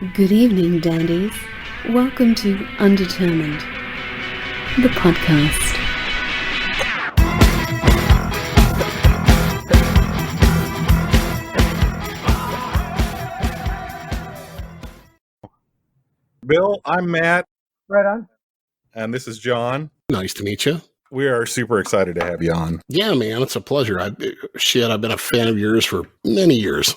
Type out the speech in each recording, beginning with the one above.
Good evening, dandies. Welcome to Undetermined, the podcast. Bill, I'm Matt. Right on. And this is John. Nice to meet you. We are super excited to have you on. Yeah, man, it's a pleasure. I've been a fan of yours for many years.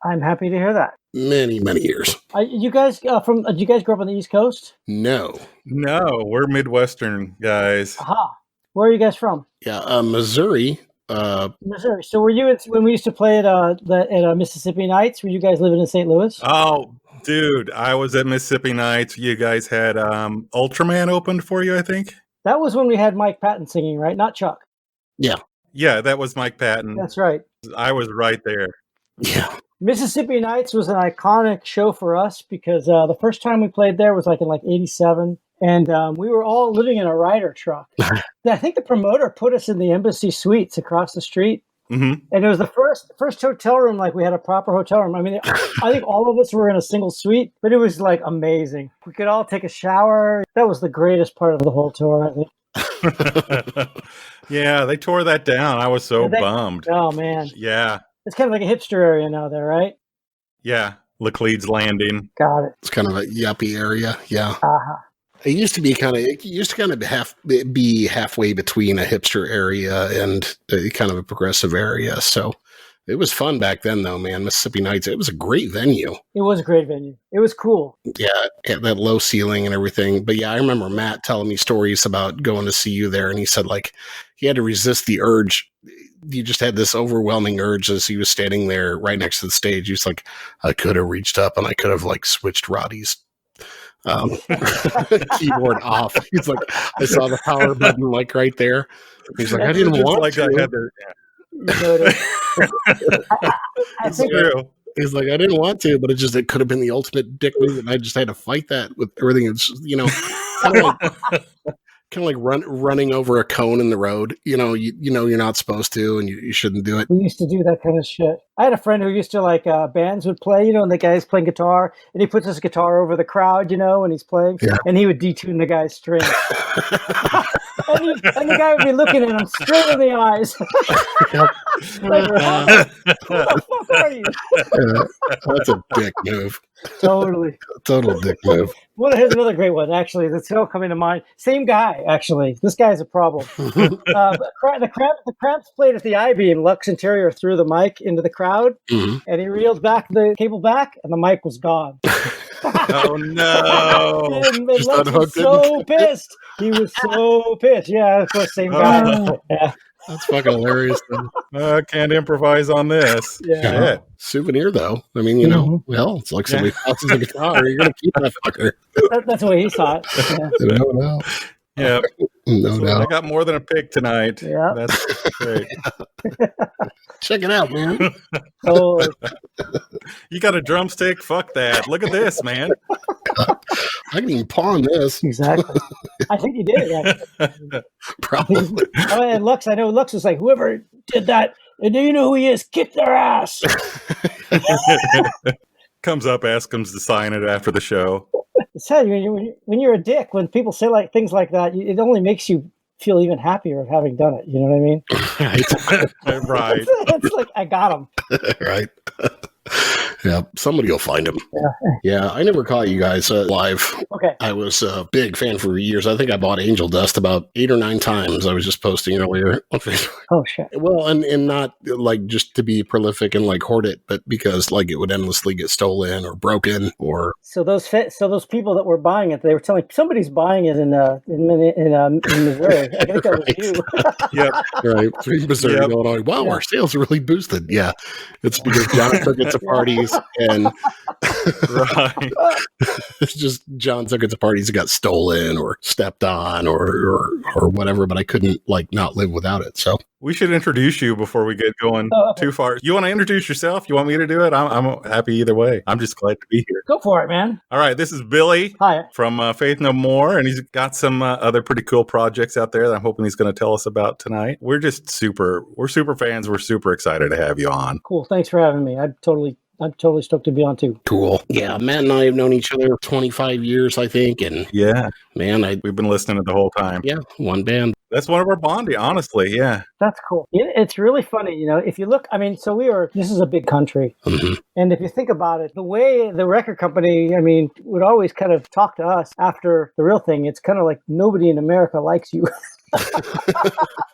I'm happy to hear that. Many years. You guys did you guys grow up on the East Coast? No, we're Midwestern guys. Aha. Where are you guys from? Yeah, Missouri. Missouri. So were you when we used to play at Mississippi Nights? Were you guys living in St. Louis? Oh, dude, I was at Mississippi Nights. You guys had Ultraman opened for you, I think. That was when we had Mike Patton singing, right? Not Chuck. Yeah, that was Mike Patton. That's right. I was right there. Yeah. Mississippi Nights was an iconic show for us because the first time we played there was in '87, and we were all living in a Ryder truck. I think the promoter put us in the Embassy Suites across the street, and it was the first hotel room we had a proper hotel room. I mean, I think all of us were in a single suite, but it was amazing. We could all take a shower. That was the greatest part of the whole tour, I think. Yeah, they tore that down. I was so bummed. Oh man. Yeah. It's kind of like a hipster area now there, right? Yeah. Laclede's Landing. Got it. It's kind of a yuppie area. Yeah. Uh-huh. It used to be halfway between a hipster area and kind of a progressive area. So it was fun back then, though, man. Mississippi Nights, it was a great venue. It was a great venue. It was cool. Yeah, it had that low ceiling and everything. But yeah, I remember Matt telling me stories about going to see you there, and he said he had to resist the urge. You just had this overwhelming urge as he was standing there right next to the stage. He was like, I could have reached up and I could have switched Roddy's keyboard off. He's like, I saw the power button right there. He's like, I didn't want to. I had I think true. He's like, I didn't want to, but it could have been the ultimate dick move, and I just had to fight that with everything. It's kind of like running over a cone in the road. You know you're not supposed to, and you shouldn't do it. We used to do that kind of shit. I had a friend who used to bands would play, and the guy's playing guitar, and he puts his guitar over the crowd, when he's playing, and he would detune the guy's string. and the guy would be looking at him straight in the eyes. Who the fuck are you? That's a dick move. Totally. Total dick move. Well, here's another great one, actually, that's still coming to mind. Same guy, actually. This guy's a problem. The Cramps played at the Ivy, and Lux Interior threw the mic into the crowd, and he reeled back the cable back, and the mic was gone. Oh, no. And Lux was so pissed. He was so pissed. Yeah, of course, same guy. Yeah. That's fucking hilarious. Can't improvise on this. Yeah. Souvenir, though. I mean, well, it's like somebody tosses a guitar. You're going to keep that fucker. That's the way he saw it. Yeah. No doubt. Yeah. No doubt. I got more than a pick tonight. Yeah. That's great. Check it out, man. Oh, You got a drumstick? Fuck that. Look at this, man. I can even pawn this. exactly. I think he did. Yeah. Probably. And Lux, I know Lux was like, whoever did that, and do you know who he is? Kick their ass. Comes up, asks him to sign it after the show. It's sad when you're a dick, when people say things like that, it only makes you feel even happier of having done it. You know what I mean? Right. It's like, I got him. Right. Yeah, somebody will find him. Yeah, I never caught you guys live. Okay. I was a big fan for years. I think I bought Angel Dust about 8 or 9 times. I was just posting earlier on Facebook. Oh, shit. Well, and not just to be prolific and hoard it, but because it would endlessly get stolen or broken or. So those people that were buying it, they were telling somebody's buying it in Missouri. I think that was you. Yep. Right. Through Missouri going on. Wow, our sales are really boosted. Yeah. It's because John took it to parties and Right. it's just John took it to parties that got stolen or stepped on or whatever, but I couldn't not live without it. So We should introduce you before we get going too far. You want to introduce yourself? You want me to do it? I'm happy either way. I'm just glad to be here. Go for it, man. All right. This is Billy. Hi. From Faith No More, and he's got some other pretty cool projects out there that I'm hoping he's going to tell us about tonight. We're super fans. We're super excited to have you on. Cool. Thanks for having me. I'm totally stoked to be on too. Cool. Yeah, Matt and I have known each other 25 years, I think, and Yeah, man, we've been listening the whole time. yeah, one band. That's one of our bonding, honestly. Yeah. That's cool. It's really funny, if you look, I mean, this is a big country. Mm-hmm. And if you think about it, the way the record company, I mean, would always kind of talk to us after the real thing, it's kind of like nobody in America likes you.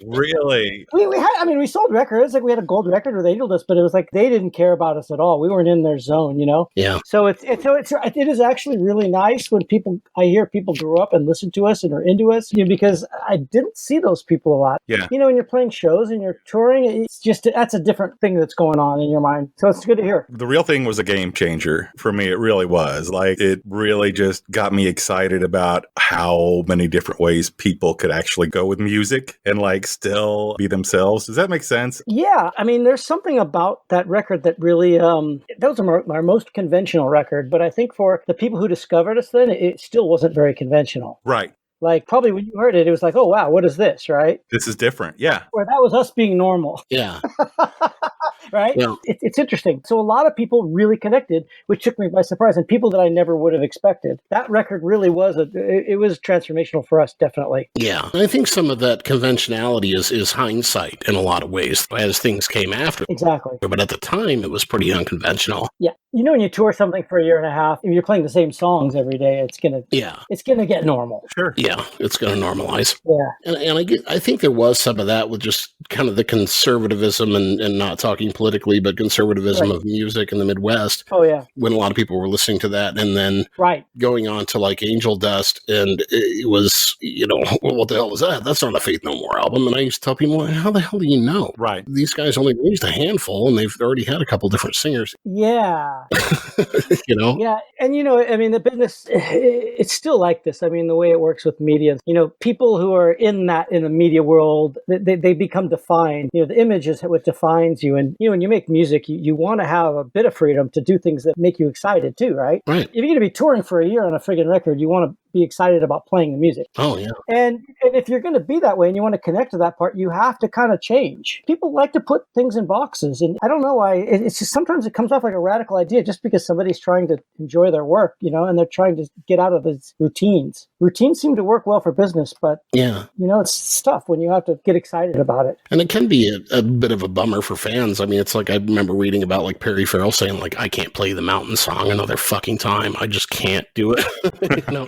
Really? We sold records. Like we had a gold record with Angel Dust, but it was like they didn't care about us at all. We weren't in their zone, Yeah. So it is actually really nice when I hear people grow up and listen to us and are into us, because I didn't see those people a lot. Yeah. When you're playing shows and you're touring, it's just that's a different thing that's going on in your mind. So it's good to hear. The real thing was a game changer for me. It really was. Like, it really just got me excited about how many different ways people could actually go with music and like still be themselves. Does that make sense? Yeah. I mean, there's something about that record that really, that was our most conventional record. But I think for the people who discovered us then, it still wasn't very conventional. Right. Like probably when you heard it, it was like, oh, wow, what is this? Right. This is different. Yeah. Or that was us being normal. Yeah. Right? Yeah. It's interesting. So a lot of people really connected, which took me by surprise, and people that I never would have expected. That record really was it was transformational for us, definitely. Yeah. I think some of that conventionality is hindsight in a lot of ways as things came after. Exactly. But at the time, it was pretty unconventional. Yeah. When you tour something for a year and a half, if you're playing the same songs every day, it's gonna get normal. Sure. Yeah, it's going to normalize. Yeah. And I think there was some of that with just kind of the conservatism and not talking politically, but conservatism of music in the Midwest. Oh, yeah. When a lot of people were listening to that and then going on to like Angel Dust, and it was, well, what the hell was that? That's not a Faith No More album. And I used to tell people, how the hell do you know? Right. These guys only released a handful and they've already had a couple different singers. Yeah. Yeah. And I mean, the business, it's still like this. I mean, the way it works with media, people who are in the media world, they become defined. The image is what defines you. And when you make music, you want to have a bit of freedom to do things that make you excited too, right? Right. If you're going to be touring for a year on a friggin' record, you want to be excited about playing the music. Oh, yeah. And if you're going to be that way and you want to connect to that part, you have to kind of change. People like to put things in boxes. And I don't know why. It's just sometimes it comes off like a radical idea just because somebody's trying to enjoy their work, and they're trying to get out of these routines. Routines seem to work well for business, but, it's tough when you have to get excited about it. And it can be a bit of a bummer for fans. I mean, it's like I remember reading about like Perry Farrell saying like, I can't play the Mountain Song another fucking time. I just can't do it.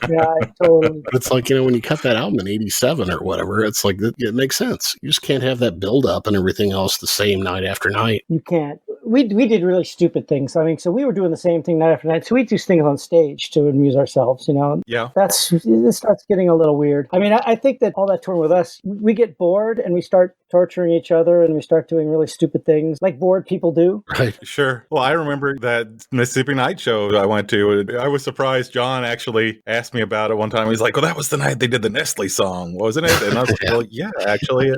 Yeah. Totally. But it's like, when you cut that album in 87 or whatever, it's like, it makes sense. You just can't have that build up and everything else the same night after night. You can't. We did really stupid things. I mean, so we were doing the same thing night after night. So we do things on stage to amuse ourselves, Yeah. It starts getting a little weird. I mean, I think that all that touring with us, we get bored and we start torturing each other and we start doing really stupid things like bored people do. Right. Sure. Well, I remember that Mississippi Night show I went to. I was surprised. John actually asked me about it one time. He's like, "Oh, that was the night they did the Nestle song, wasn't it?" And I was like, "Well, yeah, actually,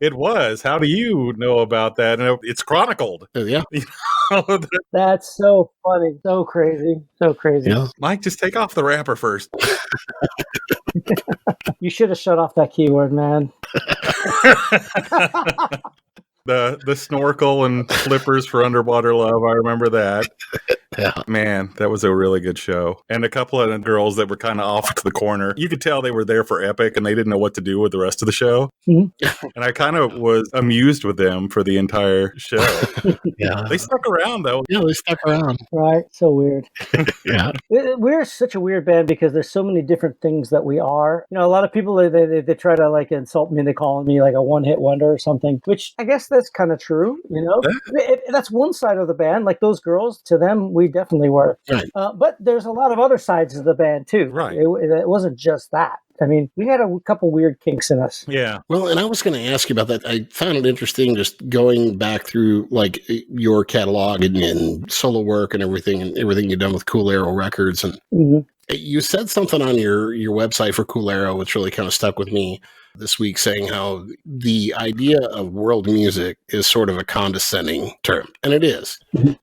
it was. How do you know about that?" And it's chronicled. Yeah. That's so funny. So crazy. So crazy. Yeah. Mike, just take off the wrapper first. You should have shut off that keyboard, man. The snorkel and flippers for Underwater Love. I remember that. Yeah. Man, that was a really good show. And a couple of the girls that were kind of off to the corner. You could tell they were there for Epic and they didn't know what to do with the rest of the show. Mm-hmm. And I kind of was amused with them for the entire show. Yeah. They stuck around, though. Yeah, they stuck around. Right. So weird. Yeah. We're such a weird band because there's so many different things that we are. A lot of people, they try to like insult me and they call me like a one-hit wonder or something, which I guess that's kind of true, That's one side of the band. Like those girls, to them, we definitely were. Right. But there's a lot of other sides of the band too. Right. It wasn't just that. I mean, we had a couple weird kinks in us. Yeah. Well, and I was going to ask you about that. I found it interesting just going back through like your catalog and solo work and everything you've done with Cool Arrow Records. And you said something on your website for Cool Arrow, which really kind of stuck with me this week, saying how the idea of world music is sort of a condescending term. And it is.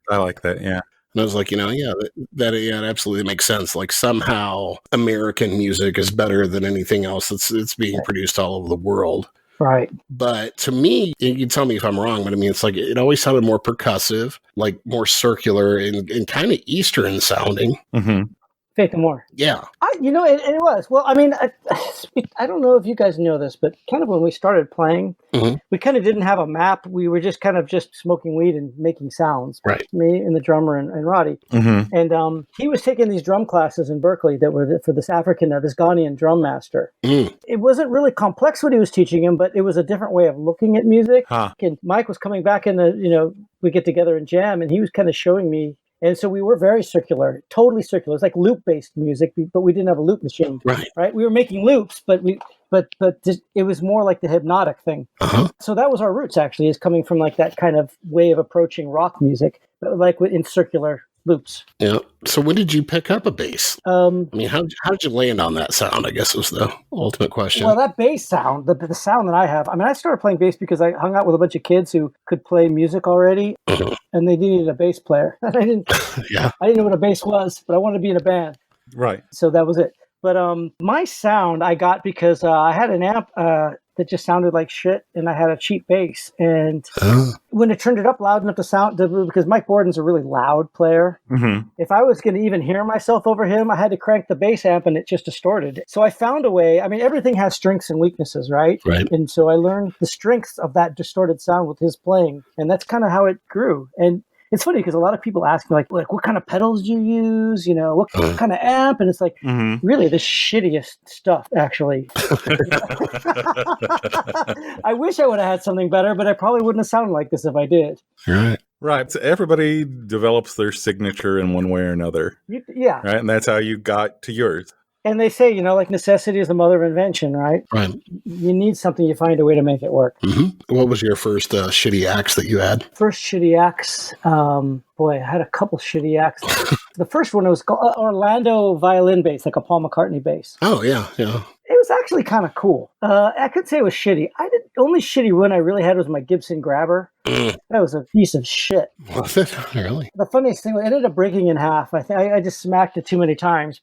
I like that. Yeah. And I was like, that absolutely makes sense. Like somehow American music is better than anything else that's being produced all over the world. Right. But to me, you tell me if I'm wrong, but I mean, it's like it always sounded more percussive, like more circular and kind of Eastern sounding. Mm-hmm. Faith No More. Yeah. It was. Well, I mean, I don't know if you guys know this, but kind of when we started playing, we kind of didn't have a map. We were just kind of just smoking weed and making sounds. Right. Me and the drummer and Roddy. Mm-hmm. And he was taking these drum classes in Berkeley that were for this this Ghanaian drum master. Mm. It wasn't really complex what he was teaching him, but it was a different way of looking at music. Huh. And Mike was coming back we get together and jam, and he was kind of showing me. And so we were very circular, totally circular. It's like loop-based music, but we didn't have a loop machine, right? We were making loops, but it was more like the hypnotic thing. Uh-huh. So that was our roots, actually, is coming from like that kind of way of approaching rock music, but like in circular loops. Yeah. So when did you pick up a bass? I mean, how did you land on that sound, I guess was the ultimate question. Well, that bass sound, the sound that I have, I mean, I started playing bass because I hung out with a bunch of kids who could play music already, and they needed a bass player. I didn't know what a bass was, but I wanted to be in a band. Right. So that was it. But my sound I got because I had an amp that just sounded like shit, and I had a cheap bass. And when it turned it up loud enough to sound, because Mike Borden's a really loud player, if I was going to even hear myself over him, I had to crank the bass amp, and it just distorted. So I found a way. I mean, everything has strengths and weaknesses, right? Right. And so I learned the strengths of that distorted sound with his playing, and that's kind of how it grew. And it's funny because a lot of people ask me like what kind of pedals do you use? You know, what kind of amp? And it's like really the shittiest stuff, actually. I wish I would have had something better, but I probably wouldn't have sounded like this if I did. Right. Right. So everybody develops their signature in one way or another. Yeah. Right. And that's how you got to yours. And they say, like necessity is the mother of invention, right? Right. You need something, you find a way to make it work. What was your first shitty axe that you had? First shitty axe, I had a couple shitty axes. The first one was called Orlando violin bass, like a Paul McCartney bass. Oh, yeah, yeah. It was actually kind of cool. I could say it was shitty. The only shitty one I really had was my Gibson Grabber. That was a piece of shit. Was it? Really? The funniest thing, it ended up breaking in half. I think I just smacked it too many times.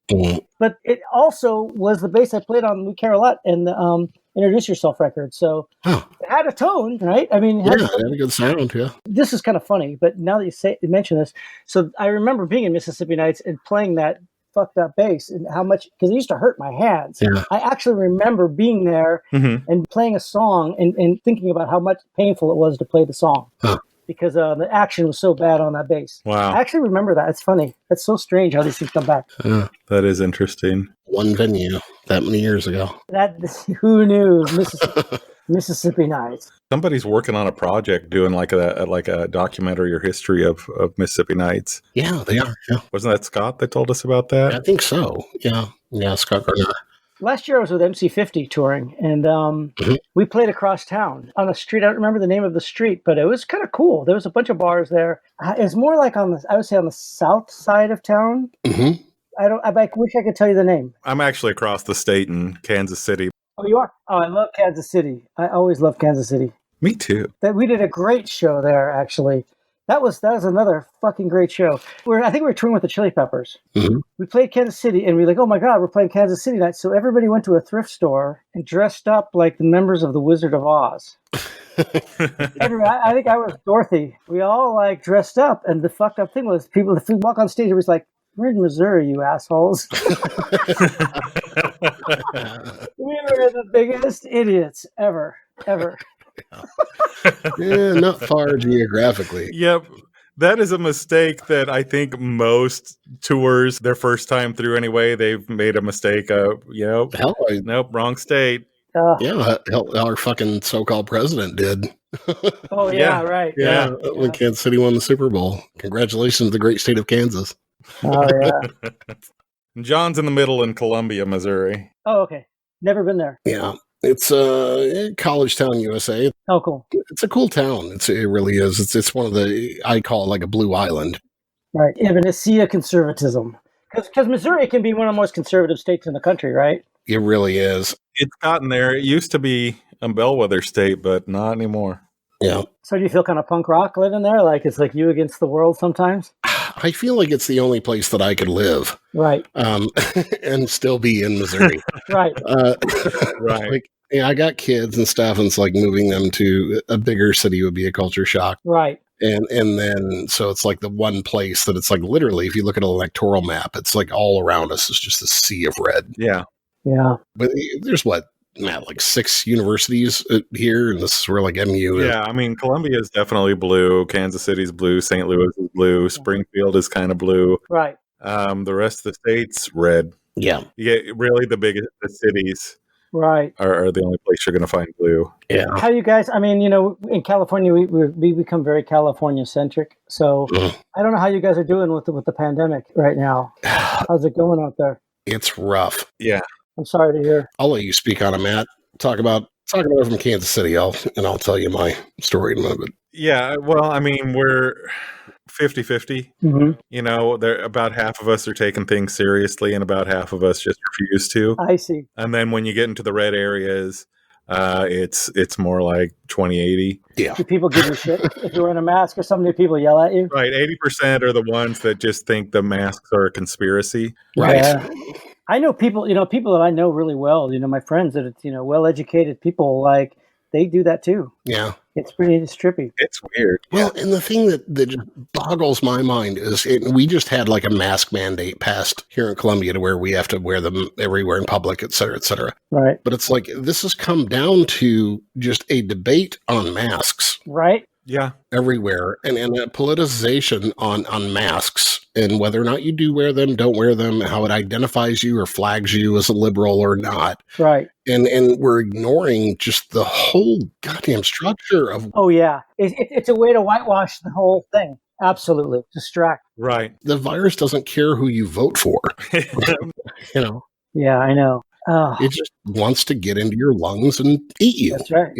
But it also was the bass I played on We Care a Lot and the Introduce Yourself record. So it had a tone, right? I mean, it had a good sound, yeah. This is kind of funny, but now that you mention this, so I remember being in Mississippi Nights and playing that fucked up bass and how much, because it used to hurt my hands. Yeah. I actually remember being there and playing a song and thinking about how much painful it was to play the song because the action was so bad on that bass. Wow. I actually remember that. It's funny. That's so strange how these things come back. That is interesting. One venue that many years ago. Who knew? Mississippi Nights. Somebody's working on a project doing like a documentary or history of Mississippi Nights. Yeah, they are. Yeah. Wasn't that Scott that told us about that? I think so. Yeah. Yeah, Scott Gardner. Last year I was with MC50 touring, and we played across town on a street. I don't remember the name of the street, but it was kind of cool. There was a bunch of bars there. It's more like I would say on the south side of town. I wish I could tell you the name. I'm actually across the state in Kansas City. Oh, you are? Oh, I love Kansas City. I always love Kansas City. Me too. We did a great show there, actually. That was another fucking great show. I think we were touring with the Chili Peppers. We played Kansas City, and we were like, oh my God, we're playing Kansas City night. So everybody went to a thrift store and dressed up like the members of the Wizard of Oz. I think I was Dorothy. We all like dressed up, and the fucked up thing was people, if we walk on stage, it was like, we're in Missouri, you assholes. We were the biggest idiots ever. Yeah, not far geographically. Yep. That is a mistake that I think most tours, their first time through anyway, they've made a mistake of, nope, wrong state. Yeah, our fucking so-called president did. Oh, yeah, right. Yeah, when Kansas City won the Super Bowl. Congratulations to the great state of Kansas. Oh, yeah. John's in the middle in Columbia, Missouri. Oh, okay. Never been there. Yeah. It's college town, USA. Oh, cool. It's a cool town. It really is. It's one of I call it like a blue island. Right. Yeah, but it's sea of conservatism. Because Missouri can be one of the most conservative states in the country, right? It really is. It's gotten there. It used to be a bellwether state, but not anymore. Yeah. So do you feel kind of punk rock living there? Like it's like you against the world sometimes? I feel like it's the only place that I could live. Right. And still be in Missouri. Right. Right. Like, I got kids and stuff, and it's like moving them to a bigger city would be a culture shock. Right. And then, so it's like the one place that it's like literally, if you look at an electoral map, it's like all around us is just a sea of red. Yeah. Yeah. But there's what, Matt, like 6 universities here, and this is where like MU is. Yeah, I mean, Columbia is definitely blue. Kansas City's blue. St. Louis is blue. Springfield is kind of blue. Right. The rest of the states, red. Yeah. Yeah, really the biggest the cities Right. are the only place you're going to find blue. Yeah. How you guys, I mean, in California, we become very California-centric. So I don't know how you guys are doing with the pandemic right now. How's it going out there? It's rough. Yeah. I'm sorry to hear. I'll let you speak on it, Matt. Talk about it from Kansas City. I'll tell you my story in a moment. Yeah, well, I mean, we're 50-50. Mm-hmm. There about half of us are taking things seriously and about half of us just refuse to. I see. And then when you get into the red areas, it's more like 20-80. Yeah. Do people give you shit if you're wearing a mask or something? Do people yell at you? Right, 80% are the ones that just think the masks are a conspiracy. Right. Yeah. I know people that I know really well, my friends that it's, well-educated people, like they do that too. Yeah. It's trippy. It's weird. Well, and the thing that just boggles my mind is we just had like a mask mandate passed here in Columbia to where we have to wear them everywhere in public, et cetera, et cetera. Right. But it's like this has come down to just a debate on masks. Right. Yeah. Everywhere. And a politicization on masks and whether or not you do wear them, don't wear them, how it identifies you or flags you as a liberal or not. Right. And we're ignoring just the whole goddamn structure of. Oh, yeah. It's a way to whitewash the whole thing. Absolutely. Distract. Right. The virus doesn't care who you vote for. Yeah, I know. Oh, It just wants to get into your lungs and eat you. that's right.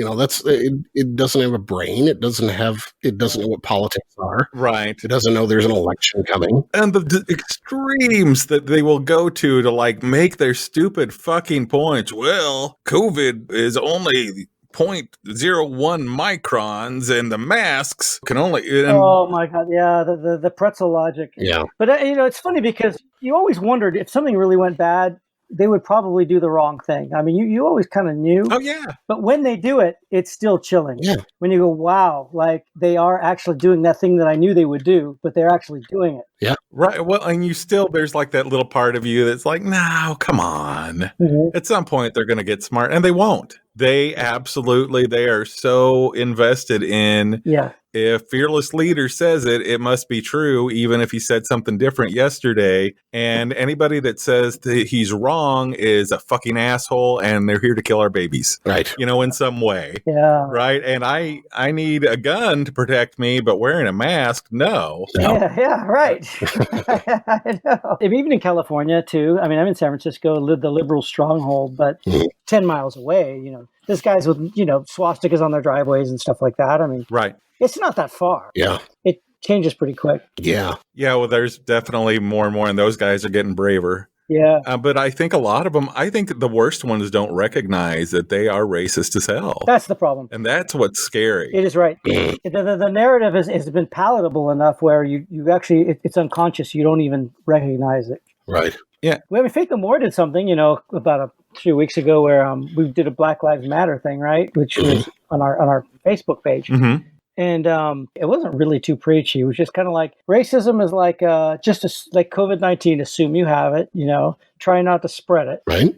It doesn't have a brain. It doesn't know what politics are. Right. It doesn't know there's an election coming. And the extremes that they will go to like make their stupid fucking points. Well, COVID is only 0.01 microns and the masks can only. Oh my God. Yeah. The pretzel logic. Yeah. But, it's funny because you always wondered if something really went bad, they would probably do the wrong thing. I mean, you always kind of knew. Oh, yeah. But when they do it, it's still chilling. Yeah. When you go, wow, like they are actually doing that thing that I knew they would do, but they're actually doing it. Yeah. Right. Well, and there's like that little part of you that's like, no, come on. Mm-hmm. At some point, they're going to get smart, and they won't. They are so invested in. Yeah. If fearless leader says it, it must be true, even if he said something different yesterday. And anybody that says that he's wrong is a fucking asshole, and they're here to kill our babies. Right. In some way. Yeah. Right. And I need a gun to protect me, but wearing a mask, no. Yeah, right. I know. Even in California, too. I mean, I'm in San Francisco, the liberal stronghold, but 10 miles away, there's guys with, swastikas on their driveways and stuff like that. I mean, Right. It's not that far. Yeah. It changes pretty quick. Yeah. Yeah. Well, there's definitely more and more, and those guys are getting braver. Yeah. But I think a lot of them, I think the worst ones don't recognize that they are racist as hell. That's the problem. And that's what's scary. It is right. The narrative has been palatable enough where you actually, it's unconscious. You don't even recognize it. Right. Yeah. Well, I mean, Faith No More did something, about a few weeks ago where we did a Black Lives Matter thing, right? Which was on our Facebook page. Mm-hmm. And it wasn't really too preachy. It was just kind of like racism is like like COVID-19. Assume you have it, try not to spread it. Right.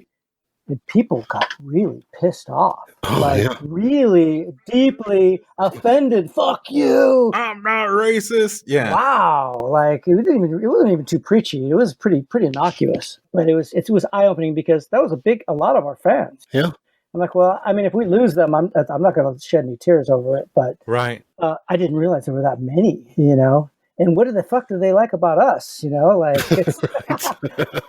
And people got really pissed off, Oh, really deeply offended. Fuck you! I'm not racist. Yeah. Wow, like it wasn't even too preachy. It was pretty innocuous, but it was eye opening because that was a lot of our fans. Yeah. I'm like, well, I mean, if we lose them, I'm not going to shed any tears over it. But Right. I didn't realize there were that many, And what the fuck do they like about us? Like, it's,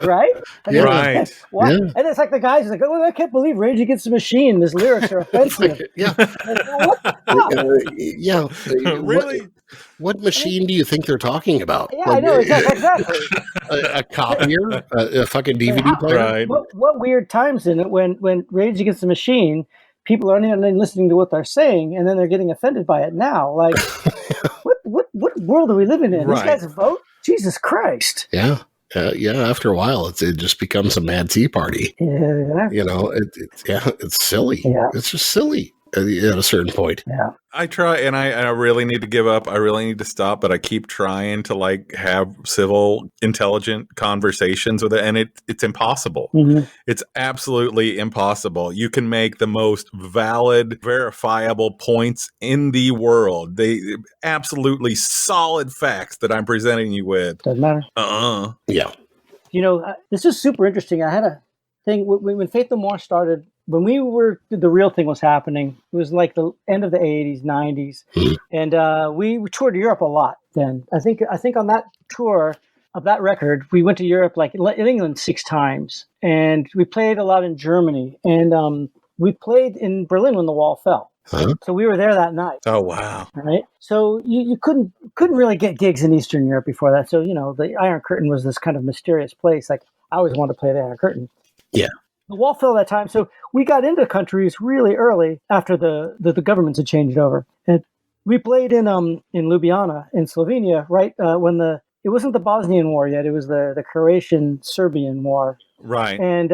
right? I mean, Right. What? Yeah. And it's like the guys are like, oh, I can't believe Rage Against the Machine. These lyrics are offensive. Yeah. What the fuck? Really? What machine do you think they're talking about? Yeah, I know exactly. A copier, a fucking DVD player. Right. What weird times in it when Rage Against the Machine, people aren't even listening to what they're saying, and then they're getting offended by it now. Like, what world are we living in? Right. These guys vote? Jesus Christ! Yeah. After a while, it just becomes a mad tea party. Yeah. It's silly. Yeah. It's just silly at a certain point. Yeah. I try, and I really need to give up. I really need to stop, but I keep trying to like have civil, intelligent conversations with it, and it's impossible. Mm-hmm. It's absolutely impossible. You can make the most valid, verifiable points in the world. They absolutely solid facts that I'm presenting you with. Doesn't matter. Yeah. This is super interesting. I had a thing when Faith No More started. When the real thing was happening, it was like the end of the 80s, 90s. And we toured Europe a lot then. I think on that tour of that record, we went to Europe, like in England 6 times. And we played a lot in Germany. And we played in Berlin when the wall fell. Huh? So we were there that night. Oh, wow. Right. So you couldn't really get gigs in Eastern Europe before that. So, the Iron Curtain was this kind of mysterious place. Like I always wanted to play the Iron Curtain. Yeah. The wall fell that time, so we got into countries really early after the governments had changed over, and we played in Ljubljana in Slovenia right when it wasn't the Bosnian War yet; it was the Croatian-Serbian War, Right. and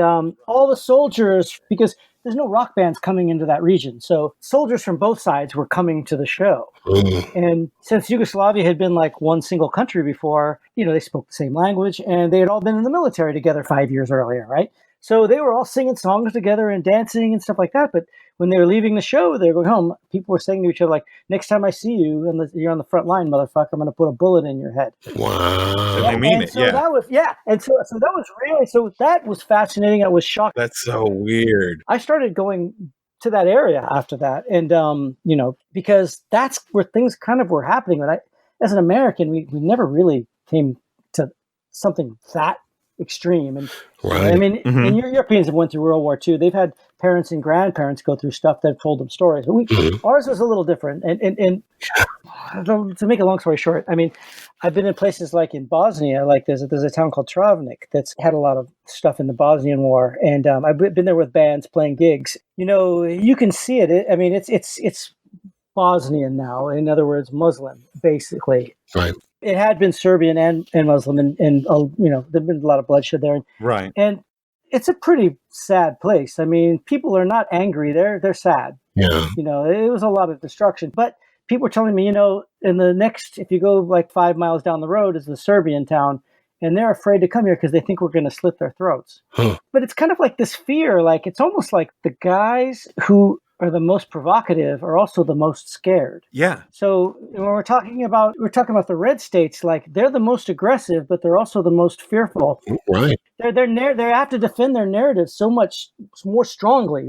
all the soldiers, because there's no rock bands coming into that region, so soldiers from both sides were coming to the show, and since Yugoslavia had been like one single country before, they spoke the same language, and they had all been in the military together 5 years earlier, right? So they were all singing songs together and dancing and stuff like that. But when they were leaving the show, they were going home. People were saying to each other, like, next time I see you and you're on the front line, motherfucker, I'm going to put a bullet in your head. Wow. And they mean it, so that was, And so that was that was fascinating. I was shocked. That's so weird. I started going to that area after that. And, because that's where things kind of were happening. But as an American, we never really came to something that extreme. And Right. I mean, and Europeans have went through World War II. They've had parents and grandparents go through stuff that told them stories. But ours was a little different. And to make a long story short, I mean, I've been in places like in Bosnia, like there's a town called Travnik that's had a lot of stuff in the Bosnian War. And I've been there with bands playing gigs. You can see it. I mean, it's Bosnian now. In other words, Muslim, basically. Right. It had been Serbian and Muslim, and there'd been a lot of bloodshed there. Right. And it's a pretty sad place. I mean, people are not angry; they're sad. Yeah. It was a lot of destruction. But people were telling me, if you go like 5 miles down the road, is the Serbian town, and they're afraid to come here because they think we're going to slit their throats. Huh. But it's kind of like this fear. Like it's almost like the guys who are the most provocative are also the most scared. Yeah. So when we're talking about the red states, like they're the most aggressive, but they're also the most fearful. Right. They have to defend their narrative so much more strongly.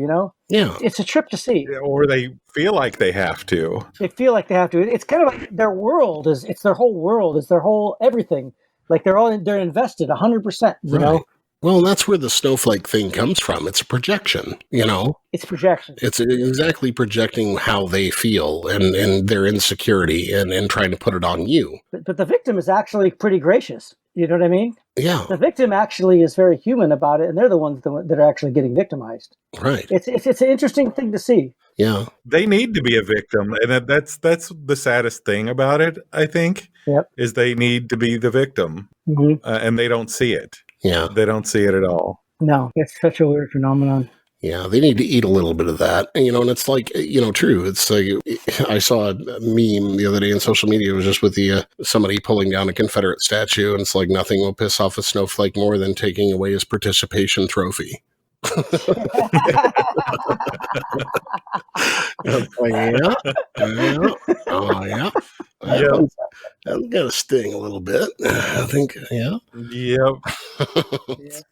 Yeah. It's a trip to see. Or they feel like they have to. They feel like they have to. It's kind of like their world it's their whole world. It's their whole everything. Like they're invested 100%. You know. Well, that's where the snowflake thing comes from. It's a projection, It's projection. It's exactly projecting how they feel and their insecurity and trying to put it on you. But the victim is actually pretty gracious. You know what I mean? Yeah. The victim actually is very human about it, and they're the ones that are actually getting victimized. Right. It's an interesting thing to see. Yeah. They need to be a victim, and that's the saddest thing about it, I think. Yep. Is they need to be the victim, and they don't see it. Yeah. They don't see it at all. No, it's such a weird phenomenon. Yeah, they need to eat a little bit of that. And it's like, true. It's like, I saw a meme the other day on social media. It was just with somebody pulling down a Confederate statue, and it's like nothing will piss off a snowflake more than taking away his participation trophy. That's got to sting a little bit, I think. Yeah. Yep.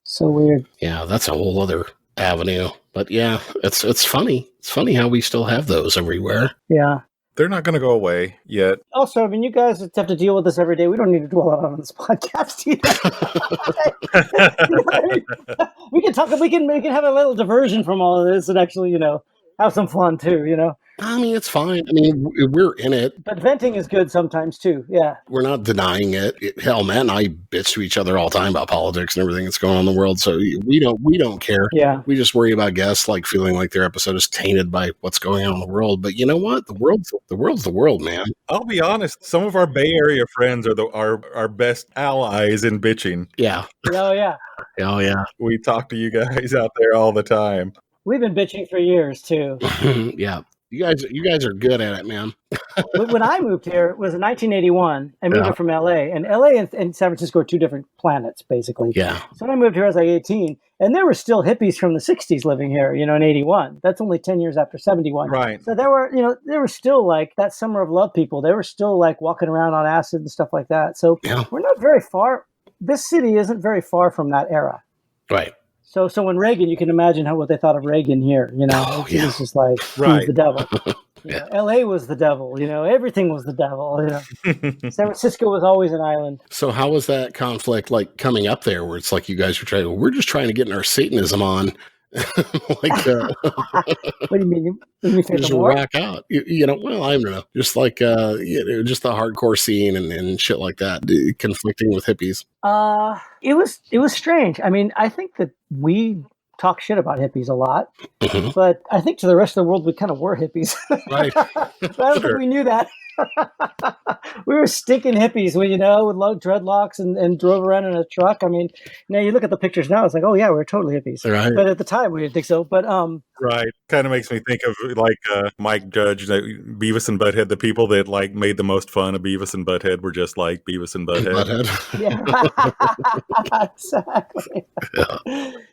So weird. Yeah, that's a whole other avenue. But yeah, it's funny. It's funny how we still have those everywhere. Yeah. They're not going to go away yet. Also, I mean, you guys have to deal with this every day. We don't need to dwell on this podcast either. We can talk. We can have a little diversion from all of this and actually, have some fun too. I mean, it's fine. I mean, we're in it. But venting is good sometimes too. Yeah. We're not denying it. Hell, Matt and I bitch to each other all the time about politics and everything that's going on in the world. So we don't care. Yeah. We just worry about guests like feeling like their episode is tainted by what's going on in the world. But you know what? The world's the world, man. I'll be honest. Some of our Bay Area friends are our best allies in bitching. Yeah. Oh yeah. Oh yeah. We talk to you guys out there all the time. We've been bitching for years too. Yeah. You guys are good at it, man. When I moved here, it was in 1981. I moved here from LA, and LA and San Francisco are two different planets, basically. Yeah. So when I moved here, I was like 18, and there were still hippies from the 60s living here, in 81. That's only 10 years after 71. Right. So there were still like that Summer of Love people. They were still like walking around on acid and stuff like that. So we're not very far. This city isn't very far from that era. Right. So when Reagan, you can imagine what they thought of Reagan here. It was just like he's the devil. LA was the devil. Everything was the devil. San Francisco was always an island. So how was that conflict like coming up there, where it's like you guys were trying? We're just trying to get our Satanism on. What do you mean? Just rock out. Well, I don't know. Just like just the hardcore scene and shit like that, conflicting with hippies. It was strange. I mean, I think that we talk shit about hippies a lot, but I think to the rest of the world we kind of were hippies. Right. I don't think we knew that. We were stinking hippies, with long dreadlocks and drove around in a truck. I mean, now you look at the pictures now, it's like, oh yeah, we're totally hippies. Right. But at the time we didn't think so. But right, kind of makes me think of like Mike Judge, Beavis and Butthead. The people that like made the most fun of Beavis and Butthead were just like Beavis and Butthead. Yeah, exactly.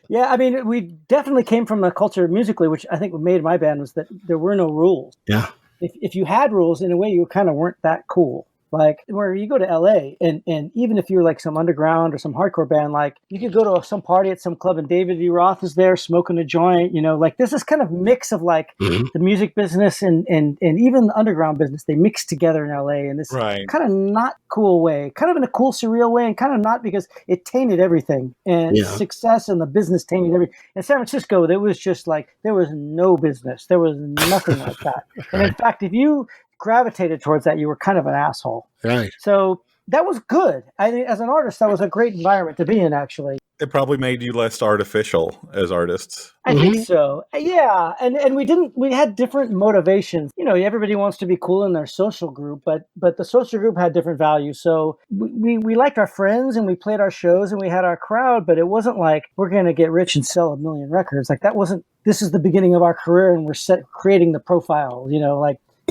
Yeah, I mean, we definitely came from a culture musically, which I think what made my band was that there were no rules. Yeah. If you had rules, in a way, you kind of weren't that cool. Like where you go to LA and even if you're like some underground or some hardcore band, like you could go to some party at some club and David Lee Roth is there smoking a joint, like there's this kind of mix of like the music business and even the underground business. They mix together in LA in this kind of not cool way, kind of in a cool, surreal way, and kind of not, because it tainted everything, and success and the business tainted everything. In San Francisco, there was just like, there was no business. There was nothing like that. And in fact, if you gravitated towards that, you were kind of an asshole. Right. So that was good. I think as an artist, that was a great environment to be in, actually. It probably made you less artificial as artists. I think so. Yeah. And we had different motivations. Everybody wants to be cool in their social group, but the social group had different values. So we liked our friends and we played our shows and we had our crowd, but it wasn't like we're going to get rich and sell 1 million records. Like that wasn't, this is the beginning of our career and we're creating the profile,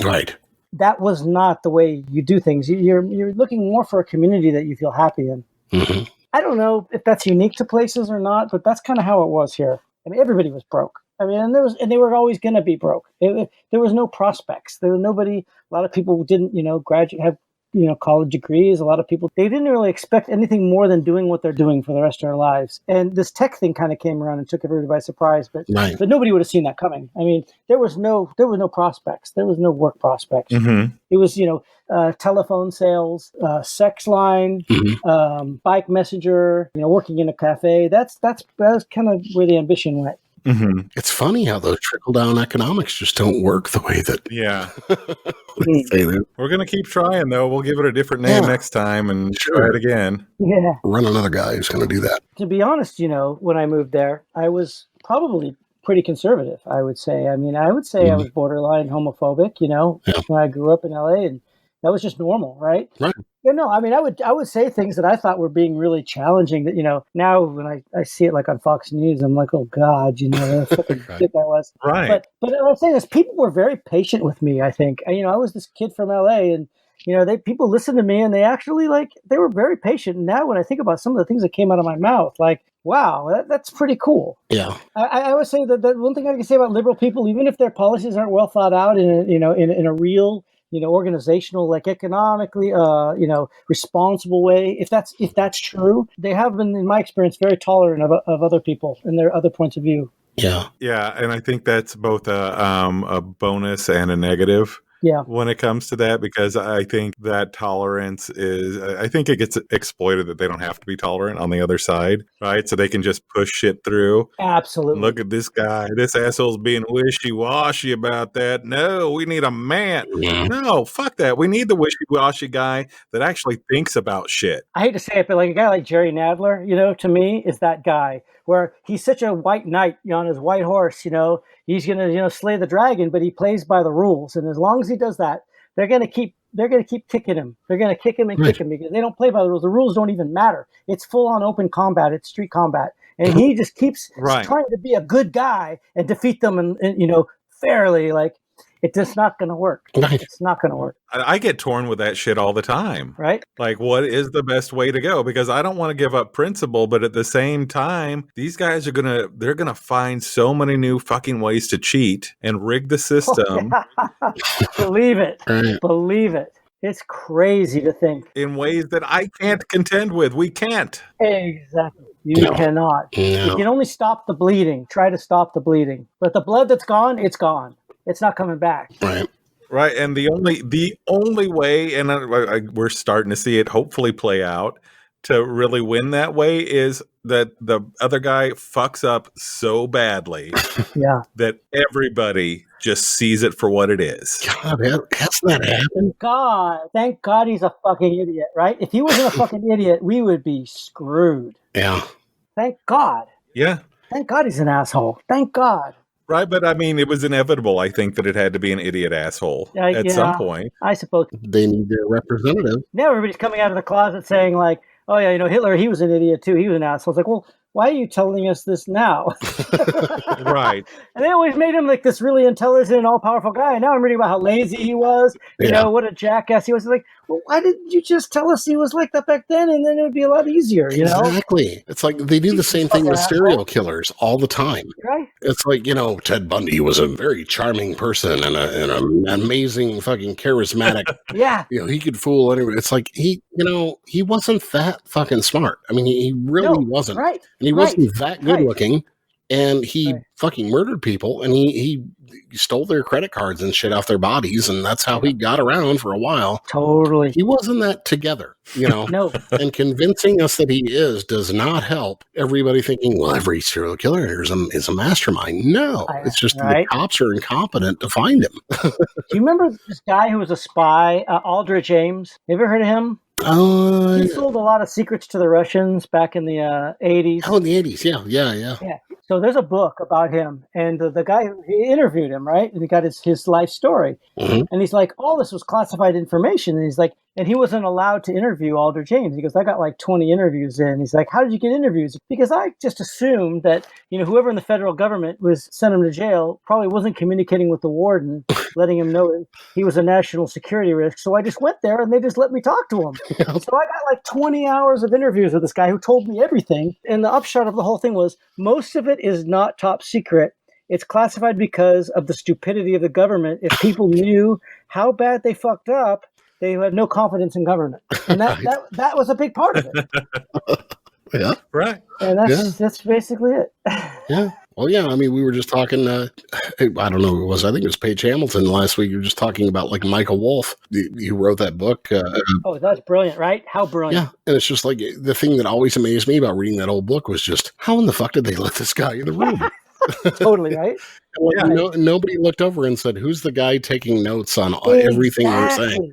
Right. That was not the way you do things. You're looking more for a community that you feel happy in. I don't know if that's unique to places or not, but that's kind of how it was here. I mean, everybody was broke. I mean, and they were always going to be broke. There was no prospects. There was nobody. A lot of people didn't, have college degrees. A lot of people, they didn't really expect anything more than doing what they're doing for the rest of their lives. And this tech thing kind of came around and took everybody by surprise, but nobody would have seen that coming. I mean, there was no prospects. There was no work prospects. It was, telephone sales, sex line, bike messenger, working in a cafe. That was kind of where the ambition went. It's funny how those trickle-down economics just don't work the way that say that. We're going to keep trying, though. We'll give it a different name next time and try it again. Yeah. Run another guy who's going to do that. To be honest, when I moved there, I was probably pretty conservative, I would say. I mean, I would say I was borderline homophobic, when I grew up in LA, and that was just normal, right? Right. I mean, I would say things that I thought were being really challenging that, now when I see it like on Fox News, I'm like, oh God, what fucking shit that was. Right. But what I'm saying is people were very patient with me, I think. I was this kid from LA and, people listened to me and they actually they were very patient. And now when I think about some of the things that came out of my mouth, wow, that's pretty cool. Yeah. I would say that one thing I can say about liberal people, even if their policies aren't well thought out in a real, organizational, economically, responsible way. If that's true, they have been, in my experience, very tolerant of other people and their other points of view. Yeah. Yeah. And I think that's both a bonus and a negative. Yeah. when it comes to that, because I think that tolerance I think it gets exploited that they don't have to be tolerant on the other side, right? So they can just push shit through. Absolutely. Look at this guy. This asshole's being wishy-washy about that. No, we need a man. Yeah. No, fuck that. We need the wishy-washy guy that actually thinks about shit. I hate to say it, but like a guy like Jerry Nadler, to me is that guy where he's such a white knight, on his white horse, he's going to, slay the dragon, but he plays by the rules. And as long as he does that, they're going to keep kicking him. They're going to kick him and kick him because they don't play by the rules. The rules don't even matter. It's full on open combat. It's street combat. And he just keeps trying to be a good guy and defeat them and fairly. Like, it's just not going to work. It's not going to work. I get torn with that shit all the time. Right? Like, what is the best way to go? Because I don't want to give up principle, but at the same time, these guys they're going to find so many new fucking ways to cheat and rig the system. Believe it. Believe it. It's crazy to think. In ways that I can't contend with. We can't. Exactly. You cannot. No. You can only stop the bleeding. Try to stop the bleeding. But the blood that's gone, it's gone. It's not coming back. Right. And the only way, and we're starting to see it hopefully play out, to really win that way is that the other guy fucks up so badly that everybody just sees it for what it is. God, hasn't that happened? Thank God he's a fucking idiot, right? If he wasn't a fucking idiot, we would be screwed. Yeah. Thank God. Yeah. Thank God he's an asshole. Thank God. Right, but I mean, it was inevitable, I think, that it had to be an idiot asshole at some point. I suppose. They need their representative. Now everybody's coming out of the closet saying, like, oh, yeah, Hitler, he was an idiot, too. He was an asshole. It's like, well, why are you telling us this now? Right. And they always made him like this really intelligent and all-powerful guy. And now I'm reading about how lazy he was, what a jackass he was. Like, well, why didn't you just tell us he was like that back then? And then it would be a lot eeasier, Exactly. It's like they do the same thing with serial killers all the time. Right. It's like, Ted Bundy was a very charming person and an amazing fucking charismatic. He could fool anyone. It's like he wasn't that fucking smart. I mean, he really wasn't. Right. And he wasn't that good looking. And he fucking murdered people, and he stole their credit cards and shit off their bodies, and that's how he got around for a while. Totally. He wasn't that together, No. And convincing us that he does not help everybody thinking, well, every serial killer is a mastermind. No, it's just the cops are incompetent to find him. Do you remember this guy who was a spy, Aldrich Ames? You ever heard of him? He sold a lot of secrets to the Russians back in the 80s. Oh, in the 80s, yeah. So there's a book about him, and the guy, he interviewed him, right? And he got his life story. Mm-hmm. And he's like, all this was classified information. And he's like, and he wasn't allowed to interview Aldrich Ames. He goes, I got like 20 interviews in. He's like, how did you get interviews? Because I just assumed that, whoever in the federal government sent him to jail probably wasn't communicating with the warden, letting him know that he was a national security risk. So I just went there and they just let me talk to him. So I got like 20 hours of interviews with this guy who told me everything. And the upshot of the whole thing was most of it is not top secret. It's classified because of the stupidity of the government. If people knew how bad they fucked up, they had no confidence in government. And that was a big part of it. Yeah. Right. And that's basically it. Yeah. Well, yeah. I mean, we were just talking, I don't know who it was. I think it was Paige Hamilton last week. You were just talking about like Michael Wolff, who wrote that book. Oh, that's brilliant, right? How brilliant. Yeah. And it's just like the thing that always amazed me about reading that old book was just how in the fuck did they let this guy in the room? Totally, right? Nobody looked over and said, who's the guy taking notes on everything we're saying?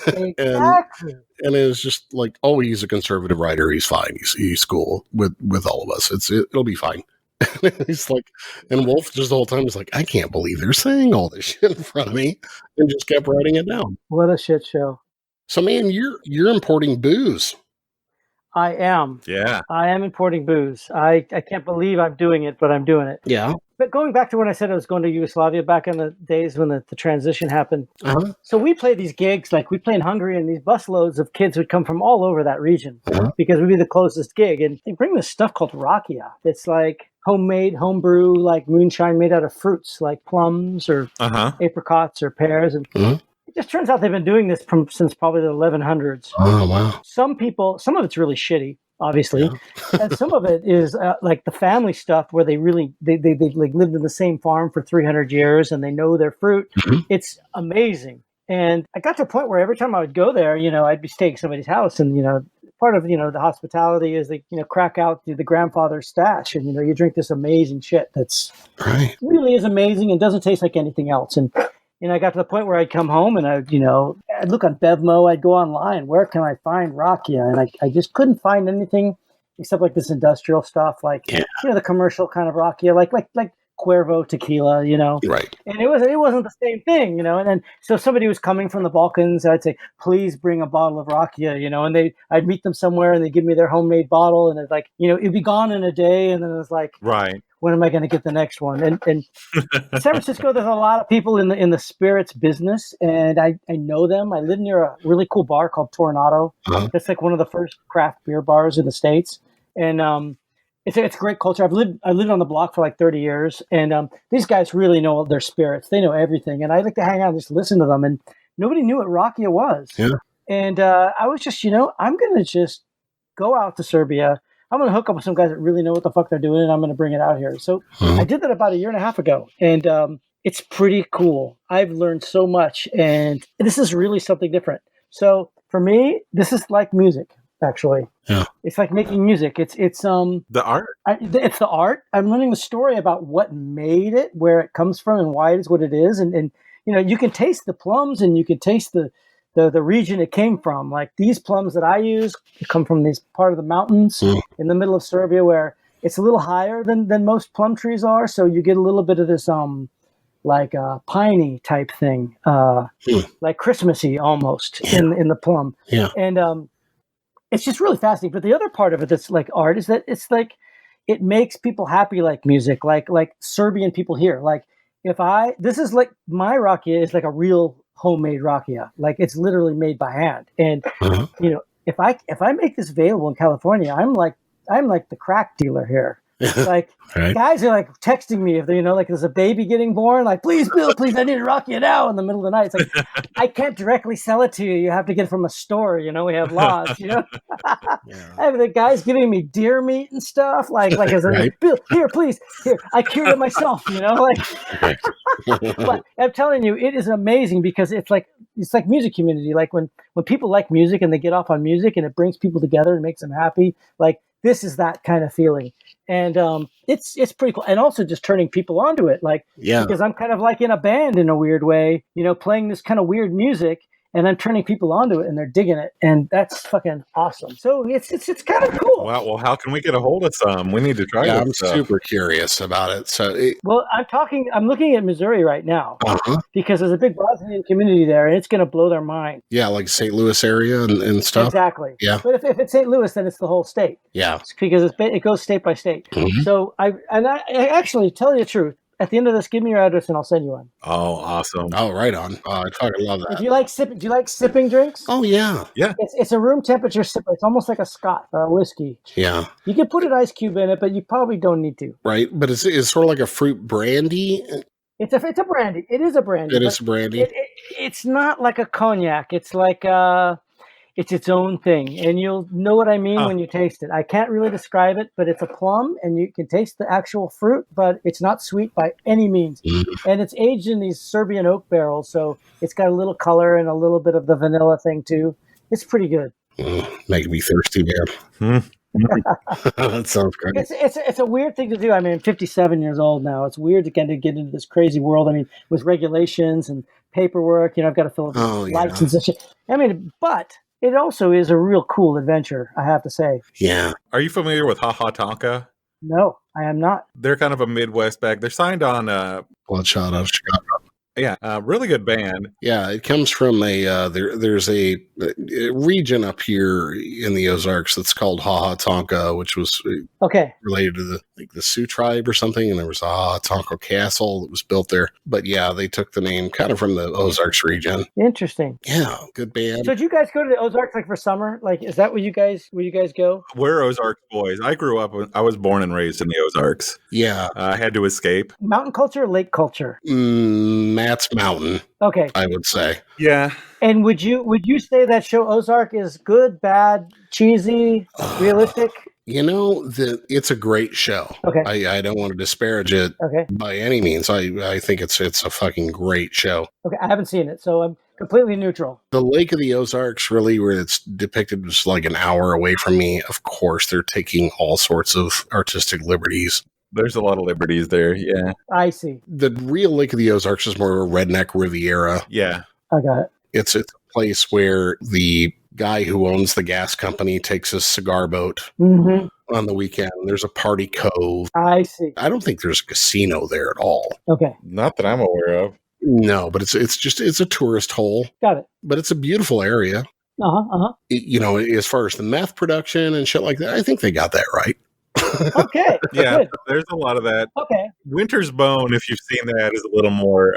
Exactly. And it was just like, oh, he's a conservative writer. He's fine. He's cool with all of us. It'll be fine. He's like, and Wolf just the whole time was like, I can't believe they're saying all this shit in front of me, and just kept writing it down. What a shit show. So, man, you're importing booze. I am. Yeah. I am importing booze. I can't believe I'm doing it, but I'm doing it. Yeah. But going back to when I said I was going to Yugoslavia back in the days when the transition happened. Uh-huh. So we played these gigs, like we play in Hungary, and these busloads of kids would come from all over that region because we'd be the closest gig. And they bring this stuff called rakia. It's like homebrew, like moonshine made out of fruits, like plums or apricots or pears. And it just turns out they've been doing this since probably the 1100s. Oh, wow. Some of it's really shitty. obviously. Yeah. And some of it is like the family stuff where they like lived in the same farm for 300 years and they know their fruit. Mhm. It's amazing. And I got to a point where every time I would go there, I'd be staying at somebody's house, and part of the hospitality is they crack out the grandfather's stash, and you drink this amazing shit that's Right. really is amazing and doesn't taste like anything else. And I got to the point where I'd come home and I'd look on Bevmo, I'd go online, where can I find rakia? And I just couldn't find anything except like this industrial stuff, like the commercial kind of rakia, like Cuervo tequila, Right. and it wasn't the same thing, and then so somebody was coming from the Balkans, I'd say, please bring a bottle of rakia, and I'd meet them somewhere and they'd give me their homemade bottle, and it's like, it'd be gone in a day, and then it was like, Right. when am I going to get the next one? And San Francisco, there's a lot of people in the spirits business, and I know them. I live near a really cool bar called Tornado. Uh-huh. It's like one of the first craft beer bars in the States, and it's a great culture. I lived on the block for like 30 years, and these guys really know their spirits. They know everything, and I like to hang out and just listen to them. And nobody knew what rakia was. Yeah. And I was just, I'm going to just go out to Serbia. I'm going to hook up with some guys that really know what the fuck they're doing, and I'm going to bring it out here. So I did that about a year and a half ago, and it's pretty cool. I've learned so much, and this is really something different. So for me, this is like music, actually. Yeah. It's like making music. It's the art. It's the art. I'm learning the story about what made it, where it comes from, and why it is what it is. And you can taste the plums, and you can taste the region it came from. Like these plums that I use come from this part of the mountains in the middle of Serbia, where it's a little higher than most plum trees are. So you get a little bit of this like piney type thing, like Christmassy almost in the plum. Yeah. And it's just really fascinating. But the other part of it that's like art is that it's like it makes people happy, like music, like Serbian people here. Like this is like my rakia is like a real homemade rakia, like it's literally made by hand. And if I make this available in California, I'm like the crack dealer here. Like guys are like texting me if they like there's a baby getting born, like please Bill, please, I need a rakia now in the middle of the night. It's like I can't directly sell it to you. You have to get it from a store. We have laws. I have the guys giving me deer meat and stuff. Like as a Bill, here, please, here. I cured it myself. But I'm telling you, it is amazing because it's like music community. Like when people like music and they get off on music and it brings people together and makes them happy. Like this is that kind of feeling. And it's pretty cool. And also just turning people onto it. Like, because I'm kind of like in a band in a weird way, playing this kind of weird music, and I'm turning people onto it and they're digging it. And that's fucking awesome. So it's kind of cool. Wow. Well, how can we get a hold of some? We need to try Yeah, this I'm stuff. super curious about it. So, well, I'm looking at Missouri right now because there's a big Bosnian community there, and it's going to blow their mind. Yeah, like St. Louis area and stuff. Exactly. Yeah. But if it's St. Louis, then it's the whole state. Yeah. Because it goes state by state. Mm-hmm. So I actually tell you the truth. At the end of this, give me your address and I'll send you one. Oh, awesome. Oh, right on. I fucking love that. Do you like sipping drinks? Oh, yeah. Yeah. It's a room temperature sipper. It's almost like a scotch or a whiskey. Yeah. You can put an ice cube in it, but you probably don't need to. Right. But it's sort of like a fruit brandy. It's a brandy. It is a brandy. It is a brandy. It's not like a cognac. It's like it's its own thing, and you'll know what I mean when you taste it. I can't really describe it, but it's a plum, and you can taste the actual fruit, but it's not sweet by any means. Mm-hmm. And it's aged in these Serbian oak barrels, so it's got a little color and a little bit of the vanilla thing too. It's pretty good. Making me thirsty, man. That sounds great. It's a weird thing to do. I mean, I'm 57 years old now. It's weird to get into this crazy world. I mean, with regulations and paperwork, I've got to fill out license and shit. I mean, but it also is a real cool adventure, I have to say. Yeah. Are you familiar with Ha Ha Tonka? No, I am not. They're kind of a Midwest band. They're signed on Bloodshot out of Chicago. Yeah, really good band. Yeah, it comes from there's a region up here in the Ozarks that's called Ha Ha Tonka, which was related to the Sioux tribe or something, and there was a Ha Ha Tonka castle that was built there. But yeah, they took the name kind of from the Ozarks region. Interesting. Yeah, good band. So did you guys go to the Ozarks like for summer? Like, is that where you guys go? We're Ozarks boys. I grew up. I was born and raised in the Ozarks. Yeah, I had to escape. Mountain culture, or lake culture. Matt's Mountain, Okay. I would say. Yeah. And would you say that show Ozark is good, bad, cheesy, realistic? You know, it's a great show. Okay. I don't want to disparage it Okay. by any means. I think it's a fucking great show. Okay. I haven't seen it, so I'm completely neutral. The Lake of the Ozarks, really, where it's depicted, was like an hour away from me. Of course, they're taking all sorts of artistic liberties. There's a lot of liberties there. Yeah. I see. The real Lake of the Ozarks is more of a redneck Riviera. Yeah. I got it. It's a place where the guy who owns the gas company takes a cigar boat Mm-hmm. on the weekend. There's a party cove. I see. I don't think there's a casino there at all. Okay. Not that I'm aware of. No, but it's a tourist hole. Got it. But it's a beautiful area. Uh-huh. You know, as far as the meth production and shit like that, I think they got that right. Okay. Yeah, Good. there's a lot of that. Okay. Winter's Bone, if you've seen that, is a little more